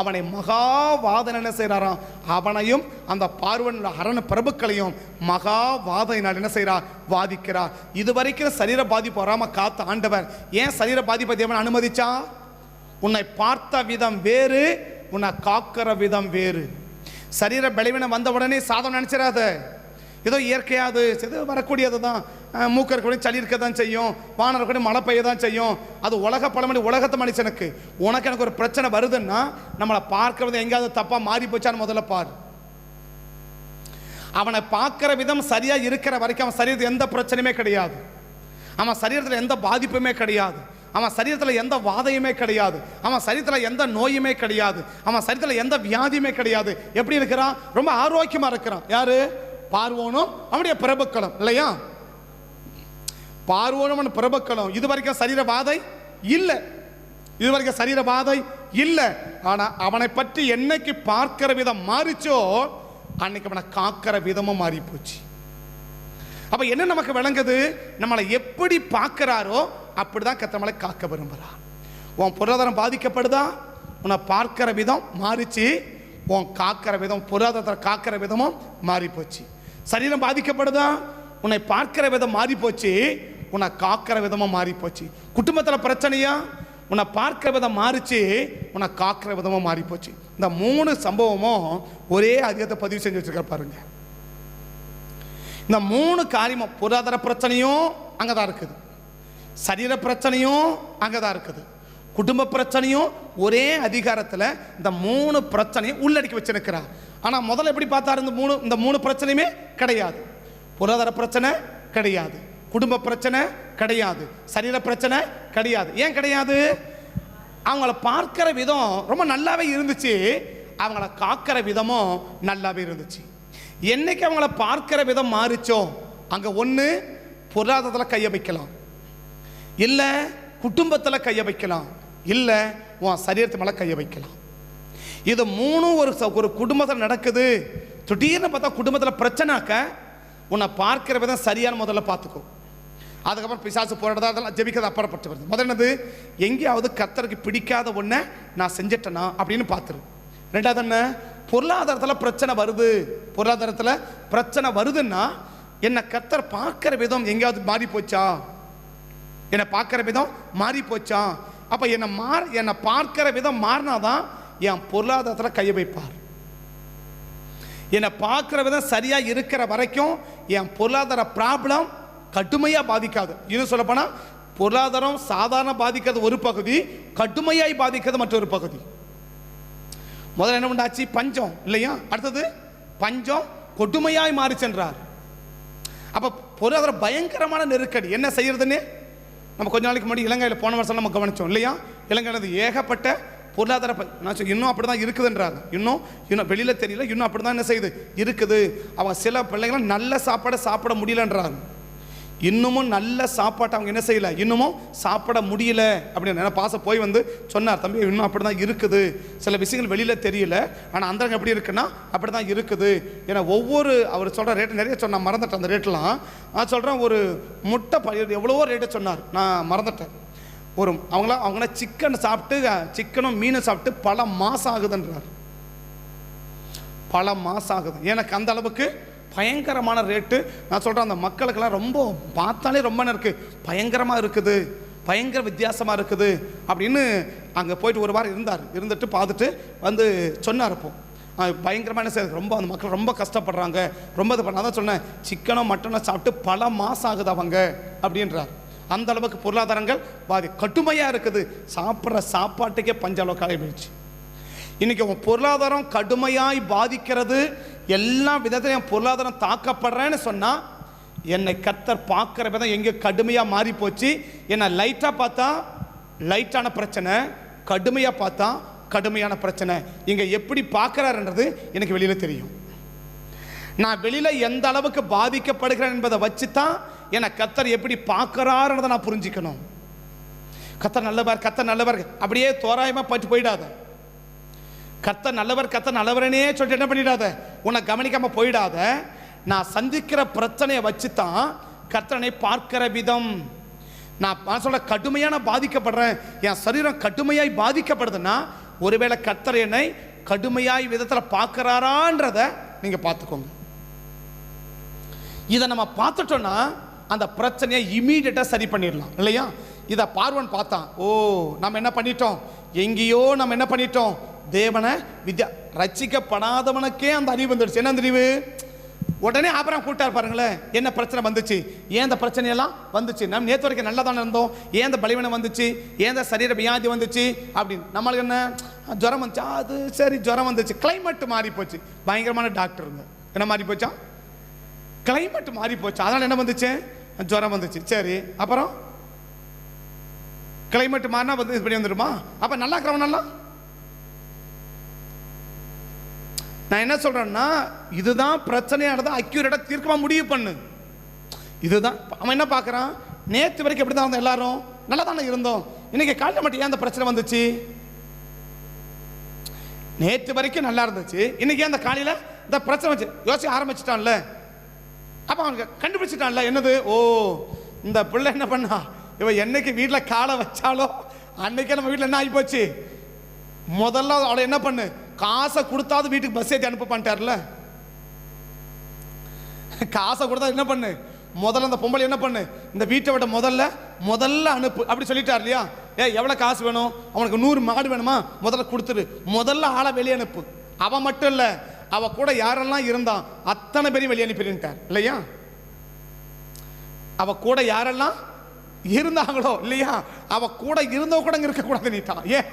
Speaker 1: அவனை மகா வாதனை என்ன செய்கிறாராம், அவனையும் அந்த பார்வன் அரண பிரபுக்களையும் மகா வாதையினால் என்ன செய்கிறார், வாதிக்கிறார். இது வரைக்கும் சரீர பாதிப்பு வராமல் காத்த ஆண்டவர் ஏன் சரீர பாதிப்பை தேவன் அனுமதிச்சா, உன்னை பார்த்த விதம் வேறு, உன்னை காக்கிற விதம் வேறு. சரீர பலவீனம் வந்த உடனே சாதம் நினைச்சிடாத, ஏதோ இயற்கையாது வரக்கூடியது தான். மூக்க இருக்கக்கூடிய சளி இருக்க தான் செய்யும், வானம் இருக்கக்கூடிய மழை பெய்ய தான் செய்யும். அது உலக பழமொழி, உலகத்து மனுஷனுக்கு. உனக்கு எனக்கு ஒரு பிரச்சனை வருதுன்னா நம்மளை பார்க்கறது எங்கேயாவது தப்பா மாறி போச்சான்னு முதல்ல பாரு. அவனை பார்க்கிற விதம் சரியா இருக்கிற வரைக்கும் அவன் சரீரத்தில் எந்த பிரச்சனையுமே கிடையாது, அவன் சரீரத்தில் எந்த பாதிப்புமே கிடையாது, அவன் சரீரத்தில் எந்த வாதையுமே கிடையாது, அவன் சரீரத்தில் எந்த நோயுமே கிடையாது, அவன் சரீரத்தில் எந்த வியாதியுமே கிடையாது. எப்படி இருக்கிறான், ரொம்ப ஆரோக்கியமா இருக்கிறான். யாரு, பார்வோனும் அவனுடைய பிரபுக்களும் இல்லையா. பார்வோனும் பிரபுக்களும் இது வரைக்கும் சரீர பாதை இல்லை, இது வரைக்கும் சரீர பாதை இல்லை. ஆனா அவனை பற்றி என்னைக்கு பார்க்கிற விதம் மாறிச்சோ அன்னைக்கு அவனை காக்கிற விதமும் மாறி போச்சு. அப்ப என்ன நமக்கு விளங்குது, நம்மளை எப்படி பார்க்கிறாரோ அப்படிதான் கர்த்தர் காக்க விரும்புகிறார். உன் பொருளாதாரம் பாதிக்கப்படுதா, உன்னை பார்க்கிற விதம் மாறிச்சு, உன் காக்கிற விதம் பொருளாதாரத்தை காக்கிற விதமும் மாறி போச்சு. சரீரம் பாதிக்கப்படுதா, உன்னை பார்க்கிற விதம் மாறி போச்சு, உன்னை காக்கிற விதமும் மாறி போச்சு. குடும்பத்தில் பிரச்சனையா, உன்னை பார்க்கிற விதம் மாறிச்சு, உன்னை காக்கிற விதமும் மாறி போச்சு. இந்த 3 சம்பவமும் ஒரே அதிகத்தை பதிவு செஞ்சு வச்சிருக்க பாருங்க. இந்த 3 காரியமும், பொருளாதார பிரச்சனையும் அங்கதான் இருக்குது, சரீர பிரச்சனையும் அங்கதான் இருக்குது, குடும்ப பிரச்சனையும் ஒரே அதிகாரத்தில் இந்த 3 பிரச்சனையும் உள்ளடக்கி வச்சிருக்கிறார். ஆனால் முதல்ல எப்படி பார்த்தாரு, இந்த மூணு பிரச்சனையுமே கிடையாது. பொருளாதார பிரச்சனை கிடையாது, குடும்ப பிரச்சனை கிடையாது, சரீர பிரச்சனை கிடையாது. ஏன் கிடையாது, அவங்கள பார்க்கிற விதம் ரொம்ப நல்லாவே இருந்துச்சு, அவங்கள காக்கிற விதமும் நல்லாவே இருந்துச்சு. என்னைக்கு அவங்கள பார்க்கிற விதம் மாறிச்சோ அங்கே ஒன்று பொருளாதாரத்தில் கையை வைக்கலாம், இல்லை குடும்பத்தில் கையை வைக்கலாம், இல்லை உன் சரீரத்து மேலே கையை வைக்கலாம். இது மூணும் ஒரு குடும்பத்தில் நடக்குது. திடீர்னு பார்த்தா குடும்பத்தில் பிரச்சனைக்க உன்னை பார்க்கிற விதம் சரியான முதல்ல பார்த்துக்கோ. அதுக்கப்புறம் பிசாசு போராடுறதா அதெல்லாம் ஜெபிக்கிறது அப்புறப்பட்டு வருது. முதல் என்னது, எங்கேயாவது கர்த்தருக்கு பிடிக்காத ஒன்றை நான் செஞ்சிட்டேனா அப்படின்னு பார்த்துரு. ரெண்டாவது என்ன, பொருளாதாரத்தில் பிரச்சனை வருது. பொருளாதாரத்தில் பிரச்சனை வருதுன்னா என்னை கர்த்தர் பார்க்கிற விதம் எங்கேயாவது மாறி போச்சா, என்னை பார்க்கிற விதம் மாறி போச்சா. அப்போ என்னை பார்க்கிற விதம் மாறினாதான் என் பொருளாதாரத்தில் கையை வைப்பார். என்னை பார்க்கிற விதம் சரியாக இருக்கிற வரைக்கும் என் பொருளாதார ப்ராப்ளம் கடுமையாக பாதிக்காது. இன்னும் சொல்லப்போனால் பொருளாதாரம் சாதாரண பாதிக்கிறது ஒரு பகுதி, கடுமையாய் பாதிக்கிறது மற்றொரு பகுதி. முதல்ல என்ன பண்ணாச்சு, பஞ்சம் இல்லையா, அடுத்தது பஞ்சம் கொடுமையாய் மாறி சென்றார். அப்போ பொருளாதார பயங்கரமான நெருக்கடி. என்ன செய்யறதுன்னு நம்ம கொஞ்ச நாளைக்கு முன்னாடி இலங்கையில் போன வருஷம் நம்ம கவனிச்சோம் இல்லையா. இலங்கையில் ஏகப்பட்ட பொருளாதார இன்னும் அப்படி தான் இருக்குதுன்றாங்க. இன்னும் வெளியில் தெரியல, இன்னும் அப்படி தான் என்ன செய்யுது இருக்குது. அவங்க சில பிள்ளைங்களாம் நல்ல சாப்பாடை சாப்பிட முடியலன்றாங்க. இன்னமும் நல்ல சாப்பாட்டை அவங்க என்ன செய்யலை, இன்னமும் சாப்பிட முடியல அப்படின்னு பாச போய் வந்து சொன்னார், தம்பி இன்னும் அப்படி தான் இருக்குது, சில விஷயங்கள் வெளியில் தெரியல, ஆனால் அந்த எப்படி இருக்குன்னா அப்படி தான் இருக்குது. ஏன்னா ஒவ்வொரு அவர் சொல்கிற ரேட்டு நிறைய சொன்னால் மறந்துட்டேன் அந்த ரேட்டெலாம். நான் சொல்கிறேன், ஒரு முட்டை எவ்வளவோ ரேட்டை சொன்னார், நான் மறந்துட்டேன். அவங்கள சிக்கன் சாப்பிட்டு, சிக்கனும் மீனும் சாப்பிட்டு பல மாதம் ஆகுதுன்றார். பல மாதம் ஆகுது. எனக்கு அந்த அளவுக்கு பயங்கரமான ரேட்டு. நான் சொல்கிறேன், அந்த மக்களுக்கெல்லாம் ரொம்ப பார்த்தாலே ரொம்ப இருக்குது, பயங்கரமாக இருக்குது, பயங்கர வித்தியாசமாக இருக்குது அப்படின்னு. அங்கே போயிட்டு ஒரு வாரம் இருந்துட்டு பார்த்துட்டு வந்து சொன்னார். அப்போ பயங்கரமான ரொம்ப அந்த மக்கள் ரொம்ப கஷ்டப்படுறாங்க, ரொம்ப இது பண்ண. அதான் சொன்னேன், சிக்கனோ மட்டனோ சாப்பிட்டு பல மாதம் ஆகுது அவங்க அப்படின்றார். அந்த அளவுக்கு பொருளாதாரங்கள் கடுமையாக இருக்குது. சாப்பிட்ற சாப்பாட்டுக்கே பஞ்ச அளவுக்கு ஆகிடுச்சு. இன்றைக்கி உன் பொருளாதாரம் கடுமையாய் பாதிக்கிறது, எல்லா விதத்திலையும் பொருளாதாரம் தாக்கப்படுறேன்னு சொன்னால் என்னை கர்த்தர் பார்க்குற விதம் எங்கே கடுமையாக மாறி போச்சு. என்னை லைட்டாக பார்த்தா லைட்டான பிரச்சனை, கடுமையாக பார்த்தா கடுமையான பிரச்சனை. இங்கே எப்படி பார்க்குறாருன்றது எனக்கு வெளியில் தெரியும். நான் வெளியில் எந்த அளவுக்கு பாதிக்கப்படுகிறேன் என்பதை வச்சு தான் என்னை கர்த்தர் எப்படி பார்க்குறாருன்றதை நான் புரிஞ்சுக்கணும். கர்த்தர் நல்லவர், கர்த்தர் நல்லவர் அப்படியே தோராயமாக பட்டு போயிடாத. கர்த்தர் நல்லவர், கர்த்தர் நல்லவரனே சொல்லிட்டு என்ன பண்ணிடாத, உன்னை கவனிக்காம போயிடாத. நான் சந்திக்கிற பிரச்சனையை வச்சு தான் கர்த்தனை பார்க்கிற விதம். நான் சொல்ல கடுமையான பாதிக்கப்படுறேன், என் சரீரம் கடுமையாய் பாதிக்கப்படுதுன்னா ஒருவேளை கர்த்தர் என்னை கடுமையாய் விதத்தில் பார்க்கிறாரான்றத நீங்க பார்த்துக்கோங்க. இதை நம்ம பார்த்துட்டோம்னா அந்த பிரச்சனையை இமீடியட்டா சரி பண்ணிடலாம் இல்லையா. இதை பார்வன் பார்த்தான், ஓ நம்ம என்ன பண்ணிட்டோம், எங்கேயோ நம்ம என்ன பண்ணிட்டோம், தேவனை ரட்சிக்கப்படாதவனுக்கே அந்த அறிவு வந்துடுச்சு. என்ன அறிவு? உடனே ஆபிரகாம் கூட்டார் பாருங்களேன், என்ன பிரச்சனை வந்துச்சு, ஏன் இந்த பிரச்சனையெல்லாம் வந்துச்சு, நம்ம நேற்று வரைக்கும் நல்லா தானே இருந்தோம், ஏன் இந்த பலவீனம் வந்துச்சு, ஏன் இந்த சரீர வியாதி வந்துச்சு அப்படின்னு. நம்மளுக்கு என்ன ஜுரம் வந்துச்சு, அது சரி ஜுரம் வந்துச்சு, கிளைமேட் மாறி போச்சு, பயங்கரமான டாக்டருங்க என்ன மாறி போச்சா, கிளைமேட் மாறி போச்சு, அதனால என்ன வந்துச்சு, ஜுரம் வந்துச்சு. சரி அப்புறம் கிளைமேட் மாறினா வந்து இப்படி வந்துடுமா? அப்ப நல்லா இருக்கிறவனெல்லாம் நான் என்ன சொல்றேன்னா, இதுதான் பிரச்சனையானது அக்யூரேட்டா தீர்க்கமா முடிவு பண்ணு. இதுதான் அவன் என்ன பார்க்கறான், நேற்று வரைக்கும் எப்படி தான் இருந்தோம், எல்லாரும் நல்லா தானே இருந்தோம், இன்னைக்கு காலையில் மட்டும் ஏன் அந்த பிரச்சனை வந்துச்சு, நேற்று வரைக்கும் நல்லா இருந்துச்சு, இன்னைக்கு அந்த காலையில் இந்த பிரச்சனை வச்சு யோசிக்க ஆரம்பிச்சிட்டான்ல. அப்ப அவனுக்கு கண்டுபிடிச்சிட்டான்ல என்னது, ஓ இந்த பிள்ளை என்ன பண்ணா, இவன் என்னைக்கு வீட்டில் காலை வச்சாலோ அன்னைக்கே நம்ம வீட்டில் என்ன ஆகி போச்சு, முதல்ல அவளை என்ன பண்ணு, காசை கொடுத்தாது வீட்டுக்கு பஸ் ஏற்றி அனுப்ப பண்ணிட்டார்ல. காசை கொடுத்தா என்ன பண்ணு, முதல்ல அந்த பொம்பளை என்ன பண்ணு, இந்த வீட்டை விட முதல்ல அனுப்பு அப்படி சொல்லிட்டார் இல்லையா. எவ்வளோ காசு வேணும், அவனுக்கு 100 மாடு வேணுமா, முதல்ல கொடுத்துரு, முதல்ல ஆளை வெளியே அனுப்பு. அவன் மட்டும் இல்லை, அவ கூட யாரெல்லாம் இருந்தான் அத்தனை பேரையும் வெளியே அனுப்பிட்டார் இல்லையா. அவ கூட யாரெல்லாம் இருந்தாங்களோ இல்லையா, அவ கூட இருந்தவ கூட இங்க இருக்கக்கூடாது நீட்டான். ஏன்,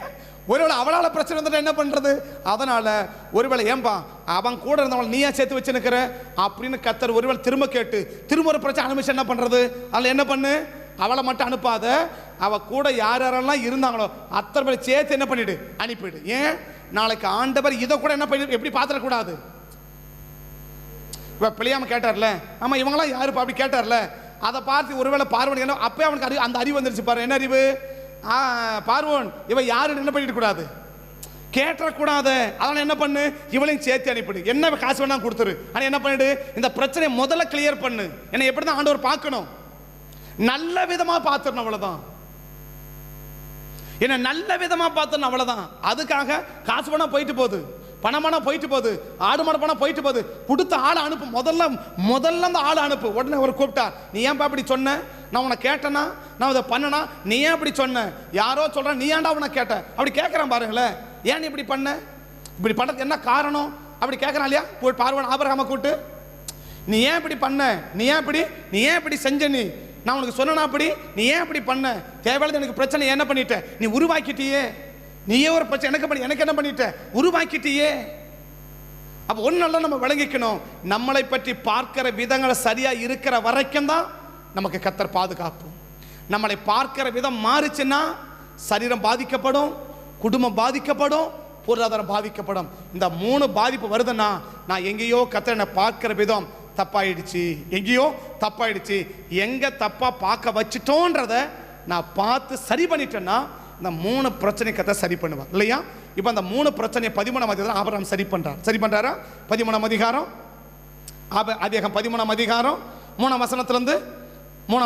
Speaker 1: ஒருவேளை அவளால பிரச்சனை வந்துட்டு என்ன பண்றது, அதனால ஒருவேளை ஏன்பா அவன் கூட இருந்தவள் நீயா சேர்த்து வச்சு நிற்கிற அப்படின்னு கத்தர் ஒருவேளை திரும்ப கேட்டு திரும்ப ஒரு பிரச்சனை அனுப்பிச்சு என்ன பண்றது, அதில் என்ன பண்ணு, அவளை மட்டும் அனுப்பாத, அவ கூட யாரெல்லாம் இருந்தாங்களோ அத்தனை பேரை சேர்த்து என்ன பண்ணிடு, அனுப்பிடு. ஏன், நாளைக்கு ஆண்டவர் இதை கூட என்ன பண்ணி எப்படி பார்த்துடக்கூடாது. இப்போ பிள்ளையாம கேட்டார்ல, ஆமா இவங்களாம் யாருப்பா அப்படி கேட்டார்ல, அதை பார்த்து ஒருவேளை பார்வன் என்ன அப்போ அவனுக்கு அந்த அறிவு வந்துருச்சு பாரு. என்ன அறிவு, பார்வோன் இவன் யாருன்னு என்ன பண்ணிட்டு கூடாது, கேட்டக்கூடாது. அதனால என்ன பண்ணு, இவளையும் சேர்த்து அனுப்பிடு, என்ன காசு வேணா கொடுத்துரு. ஆனால் என்ன பண்ணிடு, இந்த பிரச்சனையை முதல்ல கிளியர் பண்ணு. என்ன எப்படி தான் ஆண்டவர் பார்க்கணும், நல்ல விதமா பார்த்துடணும், அவ்வளவுதான். என்ன நல்ல விதமா பார்த்துடணும், அவ்வளவுதான். அதுக்காக காசு பணம் போயிட்டு போகுது, பணமான போயிட்டு போகுது, ஆடு மாடு பணம் போயிட்டு போகுது, கொடுத்த ஆளை அனுப்பு. முதல்ல அந்த ஆளை அனுப்பு. உடனே அவர் கூப்பிட்டார், நீ ஏன்பா இப்படி சொன்ன, நான் உன்னை கேட்டேனா, நான் இதை பண்ணனா, நீ ஏன் இப்படி சொன்ன, யாரோ சொல்ற, நீ ஏன்டா உன்னை கேட்ட, அப்படி கேட்கறான் பாருங்களேன். ஏன் நீ இப்படி பண்ண, இப்படி பண்ணதுக்கு என்ன காரணம் அப்படி கேட்கறான் இல்லையா. போய் பார்வன் ஆபிரகாமை கூட்டு, நீ ஏன் இப்படி பண்ண, நீ ஏன் இப்படி செஞ்ச, நீ நான் உனக்கு சொன்னா அப்படி, நீ ஏன் இப்படி பண்ண, தேவையில்லாத எனக்கு பிரச்சனை என்ன பண்ணிட்ட, நீ உருவாக்கிட்டியே, நீயே ஒரு பிரச்சனை எனக்கு என்ன பண்ணிட்ட, உருவாக்கிட்டியே. அப்ப ஒன்னு நம்ம விளங்கிக்கணும், நம்மளை பற்றி பார்க்கிற விதங்களை சரியா இருக்கிற வரைக்கும் தான் நமக்கு கர்த்தர் பாதுகாப்பு. நம்மளை பார்க்கிற விதம் மாறுச்சுன்னா சரீரம் பாதிக்கப்படும், குடும்பம் பாதிக்கப்படும், பொருளாதாரம் பாதிக்கப்படும். இந்த 3 பாதிப்பு வருதுன்னா நான் எங்கேயோ கர்த்தர் என்னை பார்க்கிற விதம் தப்பாயிடுச்சு, எங்கேயோ தப்பாயிடுச்சு. எங்க தப்பா பார்க்க வச்சுட்டோன்றத நான் பார்த்து சரி பண்ணிட்டேன்னா இந்த 3 பிரச்சனை கர்த்தர் சரி பண்ணுவார் இல்லையா. இப்போ அந்த 3 பிரச்சனையை 13ஆம் அதிகாரம் ஆபிரகாம் சரி பண்றாரா. 13ஆம் அதிகாரம் ஆதியாகமம் 13ஆம் அதிகாரம் 3ஆம்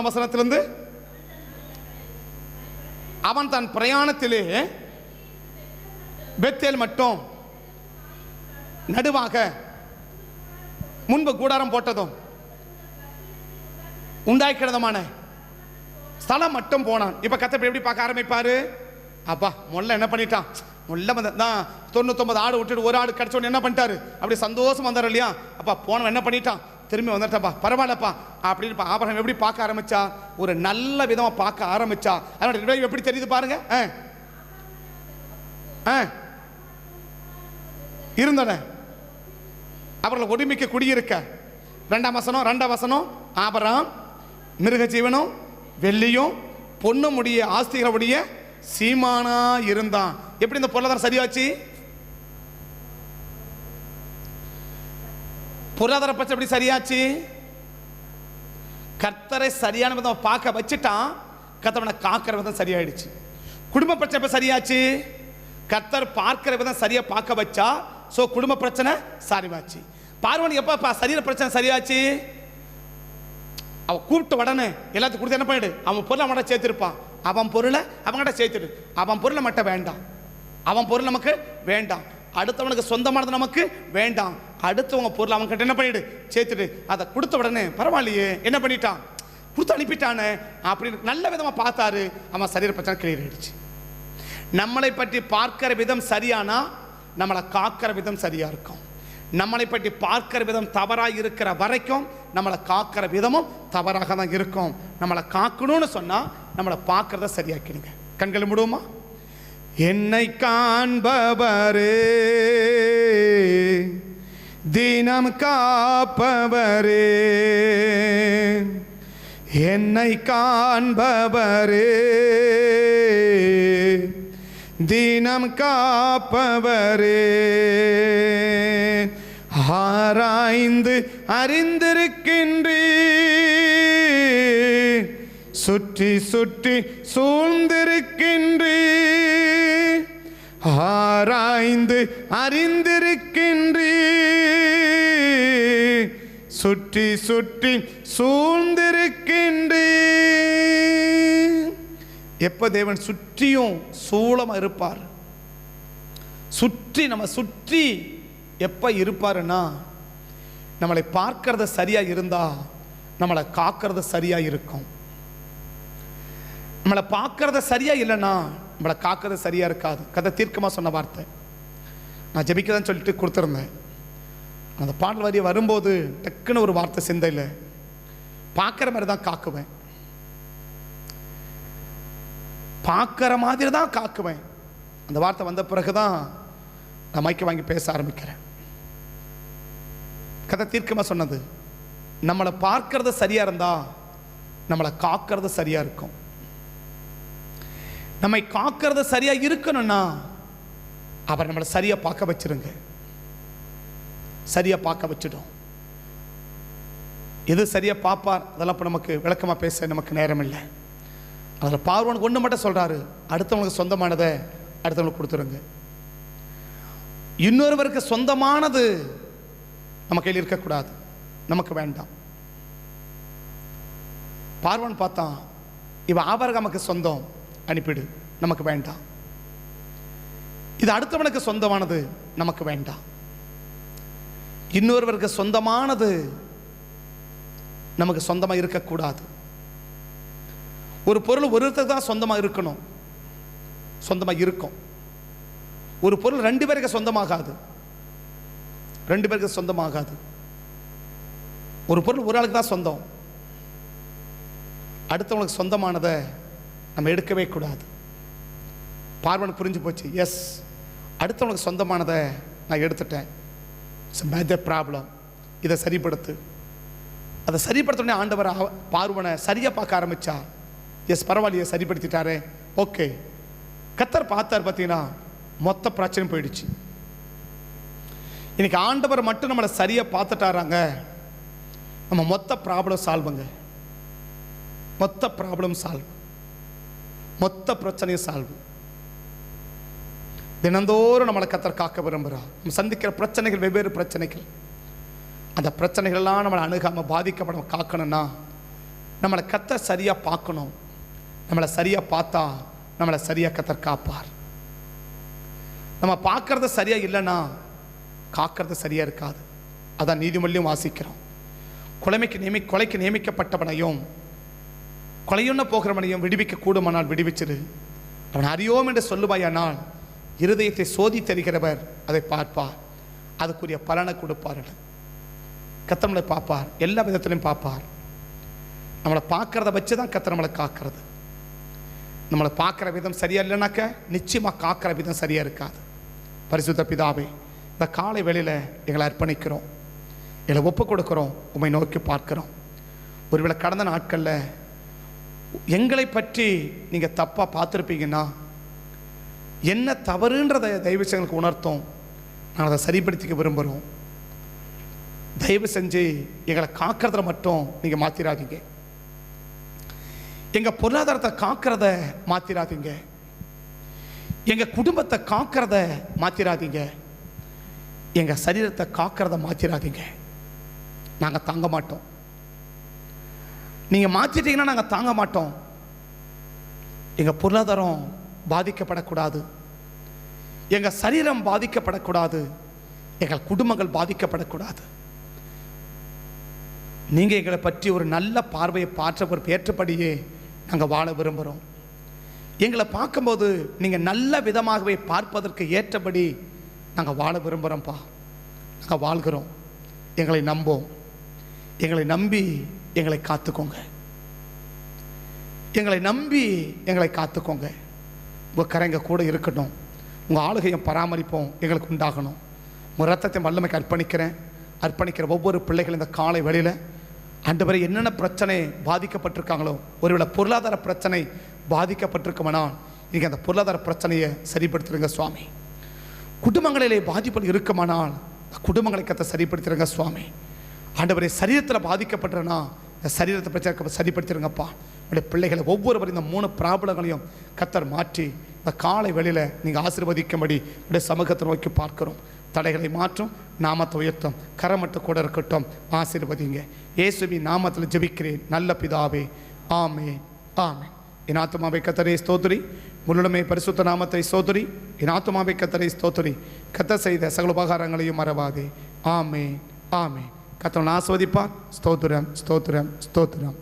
Speaker 1: வசனத்திலிருந்து அவன் தன் பிரயாணத்திலே பெத்தேல் மட்டும் நடுவாக முன்பு கூடாரம் போட்டதும் உண்டாய்க்கிறதுமான ஸ்தலம் மட்டும் போனான். இப்ப கர்த்தர் எப்படி பார்க்க ஆரம்பிப்பாரு, அப்பா முல்ல என்ன பண்ணிட்டான், முல்ல தான் 99 ஆடு விட்டுட்டு ஒரு ஆடு கிடைச்சோன்னு என்ன பண்ணிட்டாரு, அப்படி சந்தோஷம் வந்தார் இல்லையா. அப்பா போனவன் என்ன பண்ணிட்டான், திரும்பி வந்துட்டாப்பா, பரவாயில்லப்பா அப்படின்னு ஆபிரகாம் எப்படி பார்க்க ஆரம்பிச்சா, ஒரு நல்ல விதமா பார்க்க ஆரம்பிச்சா. அதோட எப்படி தெரியுது பாருங்க. இருந்தன அவர்கள் ஒடுமிக்க குடியிருக்க. 2ஆம் வசனம் ஆபிரகாம் மிருக ஜீவனும் வெள்ளியும் பொண்ணும் உடைய ஆஸ்திகளுடைய சீமானா இருந்தான். எப்படி இந்த பொருளாதாரம் சரியாச்சு, பொருளாதார பிரச்சனை எப்படி சரியாச்சு, கர்த்தரை சரியான விதம் பார்க்க வச்சுட்டான், கர்த்தவனை காக்கிற விதம் சரியாயிடுச்சு. குடும்ப பிரச்சனை எப்ப சரியாச்சு, கர்த்தர் பார்க்கிற விதம் சரியா பார்க்க வச்சா, சோ குடும்ப பிரச்சனை சரியாச்சு. பார்வன் எப்ப சரீர பிரச்சனை சரியாச்சு, அவன் கூப்பிட்ட உடனே எல்லாத்துக்கும் கொடுத்து என்ன பண்ணிடு, அவன் பொருளை அவன்கிட்ட சேர்த்திருப்பான், அவன் பொருளை அவங்ககிட்ட சேர்த்துடு, அவன் பொருளை மட்டும் வேண்டாம், அவன் பொருள் நமக்கு வேண்டாம், அடுத்தவனுக்கு சொந்தமானது நமக்கு வேண்டாம், அடுத்தவங்க பொருள் அவங்க கிட்ட என்ன பண்ணிடு சேர்த்துட்டு, அதை கொடுத்த உடனே பரவாயில்லையே என்ன பண்ணிட்டான், கொடுத்து அனுப்பிட்டானே அப்படின்னு நல்ல விதமா பார்த்தாரு. அவன் சரீர பிரச்சனை கிளியர் ஆயிடுச்சு. நம்மளை பற்றி பார்க்கிற விதம் சரியானா நம்மளை காக்கிற விதம் சரியா இருக்கும். நம்மளை பற்றி பார்க்கிற விதம் தவறாக இருக்கிற வரைக்கும் நம்மளை காக்கிற விதமும் தவறாக தான் இருக்கும். நம்மளை காக்கணும்னு சொன்னா நம்மளை பார்க்கறத சரியாக்கிடுங்க. கண்களை மூடுவோமா. என்னை காண்பவரே தினம் காப்பவரே, என்னை காண்பவரே தினம் காப்பவரே, ஆராய்ந்து அறிந்திருக்கின்றீர், சுற்றி சுற்றி சூழ்ந்திருக்கின்றீர், ஆராய்ந்து அறிந்திருக்கின்றீர், சுற்றி சுற்றி சூழ்ந்திருக்கின்றீர். எப்ப தேவன் சுற்றியும் சூழமா இருப்பார், சுற்றி நம்ம சுற்றி எப்ப இருப்பாருன்னா நம்மளை பார்க்கறது சரியா இருந்தா நம்மளை காக்கிறது சரியா இருக்கும். நம்மளை பார்க்கறத சரியா இல்லைன்னா நம்மளை காக்கிறது சரியா இருக்காது. கதை தீர்க்கமா சொன்ன வார்த்தை நான் ஜெபிக்கதான் சொல்லிட்டு கொடுத்துருந்தேன். அந்த பாடல் வரிய வரும்போது டக்குன்னு ஒரு வார்த்தை சிந்தையில், பார்க்குற மாதிரி தான் காக்குவேன், பார்க்குற மாதிரி தான் காக்குவேன். அந்த வார்த்தை வந்த பிறகுதான் நான் மைக்க வாங்கி பேச ஆரம்பிக்கிறேன். கதை தீர்க்கமாக சொன்னது, நம்மளை பார்க்கறது சரியா இருந்தா நம்மளை காக்கிறது சரியா இருக்கும். நம்மை காக்கிறது சரியா இருக்கணும்னா அவர் நம்மளை சரியா பார்க்க வச்சிருங்க, சரியா பார்க்க வச்சிடும். எது சரியா பார்ப்பார் அதெல்லாம் இப்போ நமக்கு விளக்கமாக பேச நமக்கு நேரம் இல்லை. அதில் பார்வனுக்கு ஒன்று மட்டும் சொல்றாரு, அடுத்தவங்களுக்கு சொந்தமானதை அடுத்தவங்களுக்கு கொடுத்துருங்க. இன்னொருவருக்கு சொந்தமானது நம்ம கையில் இருக்கக்கூடாது, நமக்கு வேண்டாம். பார்வன் பார்த்தான், இவன் ஆபிரகாமுக்கு சொந்தம், அனுப்பிடு, நமக்கு வேண்டாம். இது அடுத்தவனுக்கு சொந்தமானது, நமக்கு வேண்டாம். இன்னொருவருக்கு சொந்தமானது நமக்கு சொந்தமாக இருக்கக்கூடாது. ஒரு பொருள் ஒருத்தருக்கு தான் சொந்தமாக இருக்கணும், சொந்தமாக இருக்கும். ஒரு பொருள் 2 பேருக்கு சொந்தமாகாது, 2 பேருக்கு சொந்தமாகாது. ஒரு பொருள் ஒரு ஆளுக்கு தான் சொந்தம், அடுத்தவங்களுக்கு சொந்தமானதை நம்ம எடுக்கவே கூடாது. பார்வனுக்கு புரிஞ்சு போச்சு, எஸ், அடுத்தவங்களுக்கு சொந்தமானதை நான் எடுத்துட்டேன், இட்ஸ் a major problem, இதை சரிப்படுத்து. அதை சரிப்படுத்தோடனே ஆண்டவர் பார்வனை சரியாக பார்க்க ஆரம்பித்தார். எஸ், பரவாயில்லையே, சரிப்படுத்திட்டாரே, ஓகே. கர்த்தர் பார்த்தார், பார்த்தீங்கன்னா மொத்த பிரச்சனையும் போயிடுச்சு. இன்னைக்கு ஆண்டவர் மட்டும் நம்மளை சரியாக பார்த்துட்டாராங்க, நம்ம மொத்த ப்ராப்ளம் சால்வுங்க, மொத்த ப்ராப்ளம் சால்வ், மொத்த பிரச்சனையும் சால்வ். தினந்தோறும் நம்மளை கர்த்தர் காக்க விரும்புகிறார். நம்ம சந்திக்கிற பிரச்சனைகள் வெவ்வேறு பிரச்சனைகள், அந்த பிரச்சனைகள்லாம் நம்மளை அணுகாமல் பாதிக்கப்பட காக்கணும்னா நம்மளை கர்த்தர் சரியாக பார்க்கணும். நம்மளை சரியாக பார்த்தா நம்மளை சரியாக கர்த்தர் காப்பார். நம்ம பார்க்கறது சரியாக இல்லைன்னா காக்கிறது சரியாக இருக்காது. அதான் நீதிமொழியும் வாசிக்கிறோம், கொலைக்கு நியமிக்கப்பட்டவனையும் கொலையுண்ண போகிறவனையும் விடுவிக்க கூடுமானால் விடுவிச்சிரு, அவன் அறியோம் என்று சொல்லுவாயானால் இருதயத்தை சோதி தெரிகிறவர் அதை பார்ப்பார், அதுக்குரிய பலனை கொடுப்பார்கள். கர்த்தர் நம்மளை பார்ப்பார், எல்லா விதத்திலையும் பார்ப்பார். நம்மளை பார்க்கறத வச்சு தான் கர்த்தர் நம்மளை காக்கிறது. நம்மளை பார்க்குற விதம் சரியா இல்லைனாக்க நிச்சயமாக காக்கிற விதம் சரியாக இருக்காது. பரிசுத்த பிதாவே, இந்த காலை வேளையில் எங்களை அர்ப்பணிக்கிறோம், எங்களை ஒப்பு கொடுக்குறோம், உம்மை நோக்கி பார்க்குறோம். ஒருவேளை கடந்த நாட்களில் எங்களை பற்றி நீங்கள் தப்பாக பார்த்துருப்பீங்கன்னா என்ன தவறுன்றதை தயவு செஞ்சு எங்களுக்கு உணர்த்தோம், நாங்கள் அதை சரிப்படுத்திக்க விரும்புகிறோம். தயவு செஞ்சு எங்களை காக்கிறத மட்டும் நீங்கள் மாற்றிடாதீங்க, எங்கள் பொருளாதாரத்தை காக்கிறத மாற்றிடாதீங்க, எங்கள் குடும்பத்தை காக்கிறத மாற்றிடாதீங்க, எங்கள் சரீரத்தை காக்கிறத மாற்றிடாதீங்க. நாங்கள் தாங்க மாட்டோம். நீங்கள் மாற்றிட்டீங்கன்னா நாங்கள் தாங்க மாட்டோம். எங்கள் பொருளாதாரம் பாதிக்கப்படக்கூடாது, எங்கள் சரீரம் பாதிக்கப்படக்கூடாது, எங்கள் குடும்பங்கள் பாதிக்கப்படக்கூடாது. நீங்கள் எங்களை பற்றி ஒரு நல்ல பார்வையை ஏற்றபடியே நாங்கள் வாழ விரும்புகிறோம். எங்களை பார்க்கும்போது நீங்கள் நல்ல விதமாகவே பார்ப்பதற்கு ஏற்றபடி நாங்கள் வாழ விரும்புகிறோம்ப்பா. நாங்கள் வாழ்கிறோம், எங்களை நம்போம், எங்களை நம்பி எங்களை காத்துக்கோங்க, எங்களை நம்பி எங்களை காத்துக்கோங்க. உங்கள் கரைங்க கூட இருக்கட்டும், உங்கள் ஆளுகையும் பராமரிப்போம் எங்களுக்கு உண்டாகணும். உங்கள் ரத்தத்தை வல்லமைக்கு அர்ப்பணிக்கிற ஒவ்வொரு பிள்ளைகளும் இந்த காலை வேளையில் ஆண்டவரே என்னென்ன பிரச்சனை பாதிக்கப்பட்டிருக்காங்களோ, ஒருவேளை பொருளாதார பிரச்சனை பாதிக்கப்பட்டிருக்குமானால் இன்றைக்கி அந்த பொருளாதார பிரச்சனையை சரிப்படுத்திடுங்க சுவாமி. குடும்பங்களிலே பாதிப்புகள் இருக்குமானால் குடும்பங்களை கத்த சரிப்படுத்திடுங்க சுவாமி. ஆண்டவரே சரீரத்தில் பாதிக்கப்பட்டுறனா இந்த சரீரத்தை பிரச்சனை சரிப்படுத்திடுங்கப்பா. உடைய பிள்ளைகளை ஒவ்வொருவரும் இந்த 3 ப்ராப்ளங்களையும் கத்தர் மாற்றி இந்த காலை வேளையில் நீங்கள் ஆசீர்வதிக்கும்படி உடைய சமூகத்தை நோக்கி பார்க்கிறோம். தடைகளை மாற்றும், நாமத்தை உயர்த்தும், கரமட்டு கூட இருக்கட்டும், ஆசீர்வதிங்க. இயேசுவின் நாமத்தில் ஜெபிக்கிறேன் நல்ல பிதாவே, ஆமென், ஆமென். என் ஆத்துமாவை கர்த்தரை ஸ்தோத்திரி, முழுமை பரிசுத்த நாமத்தை ஸ்தோத்திரி. என் ஆத்துமாவை கர்த்தரை ஸ்தோத்திரி, கர்த்தர் செய்த சகல உபகாரங்களையும் மறவாதே. ஆமென், ஆமென். கர்த்தர் ஆசீர்வதிப்பார். ஸ்தோத்திரம், ஸ்தோத்திரம், ஸ்தோத்திரம்.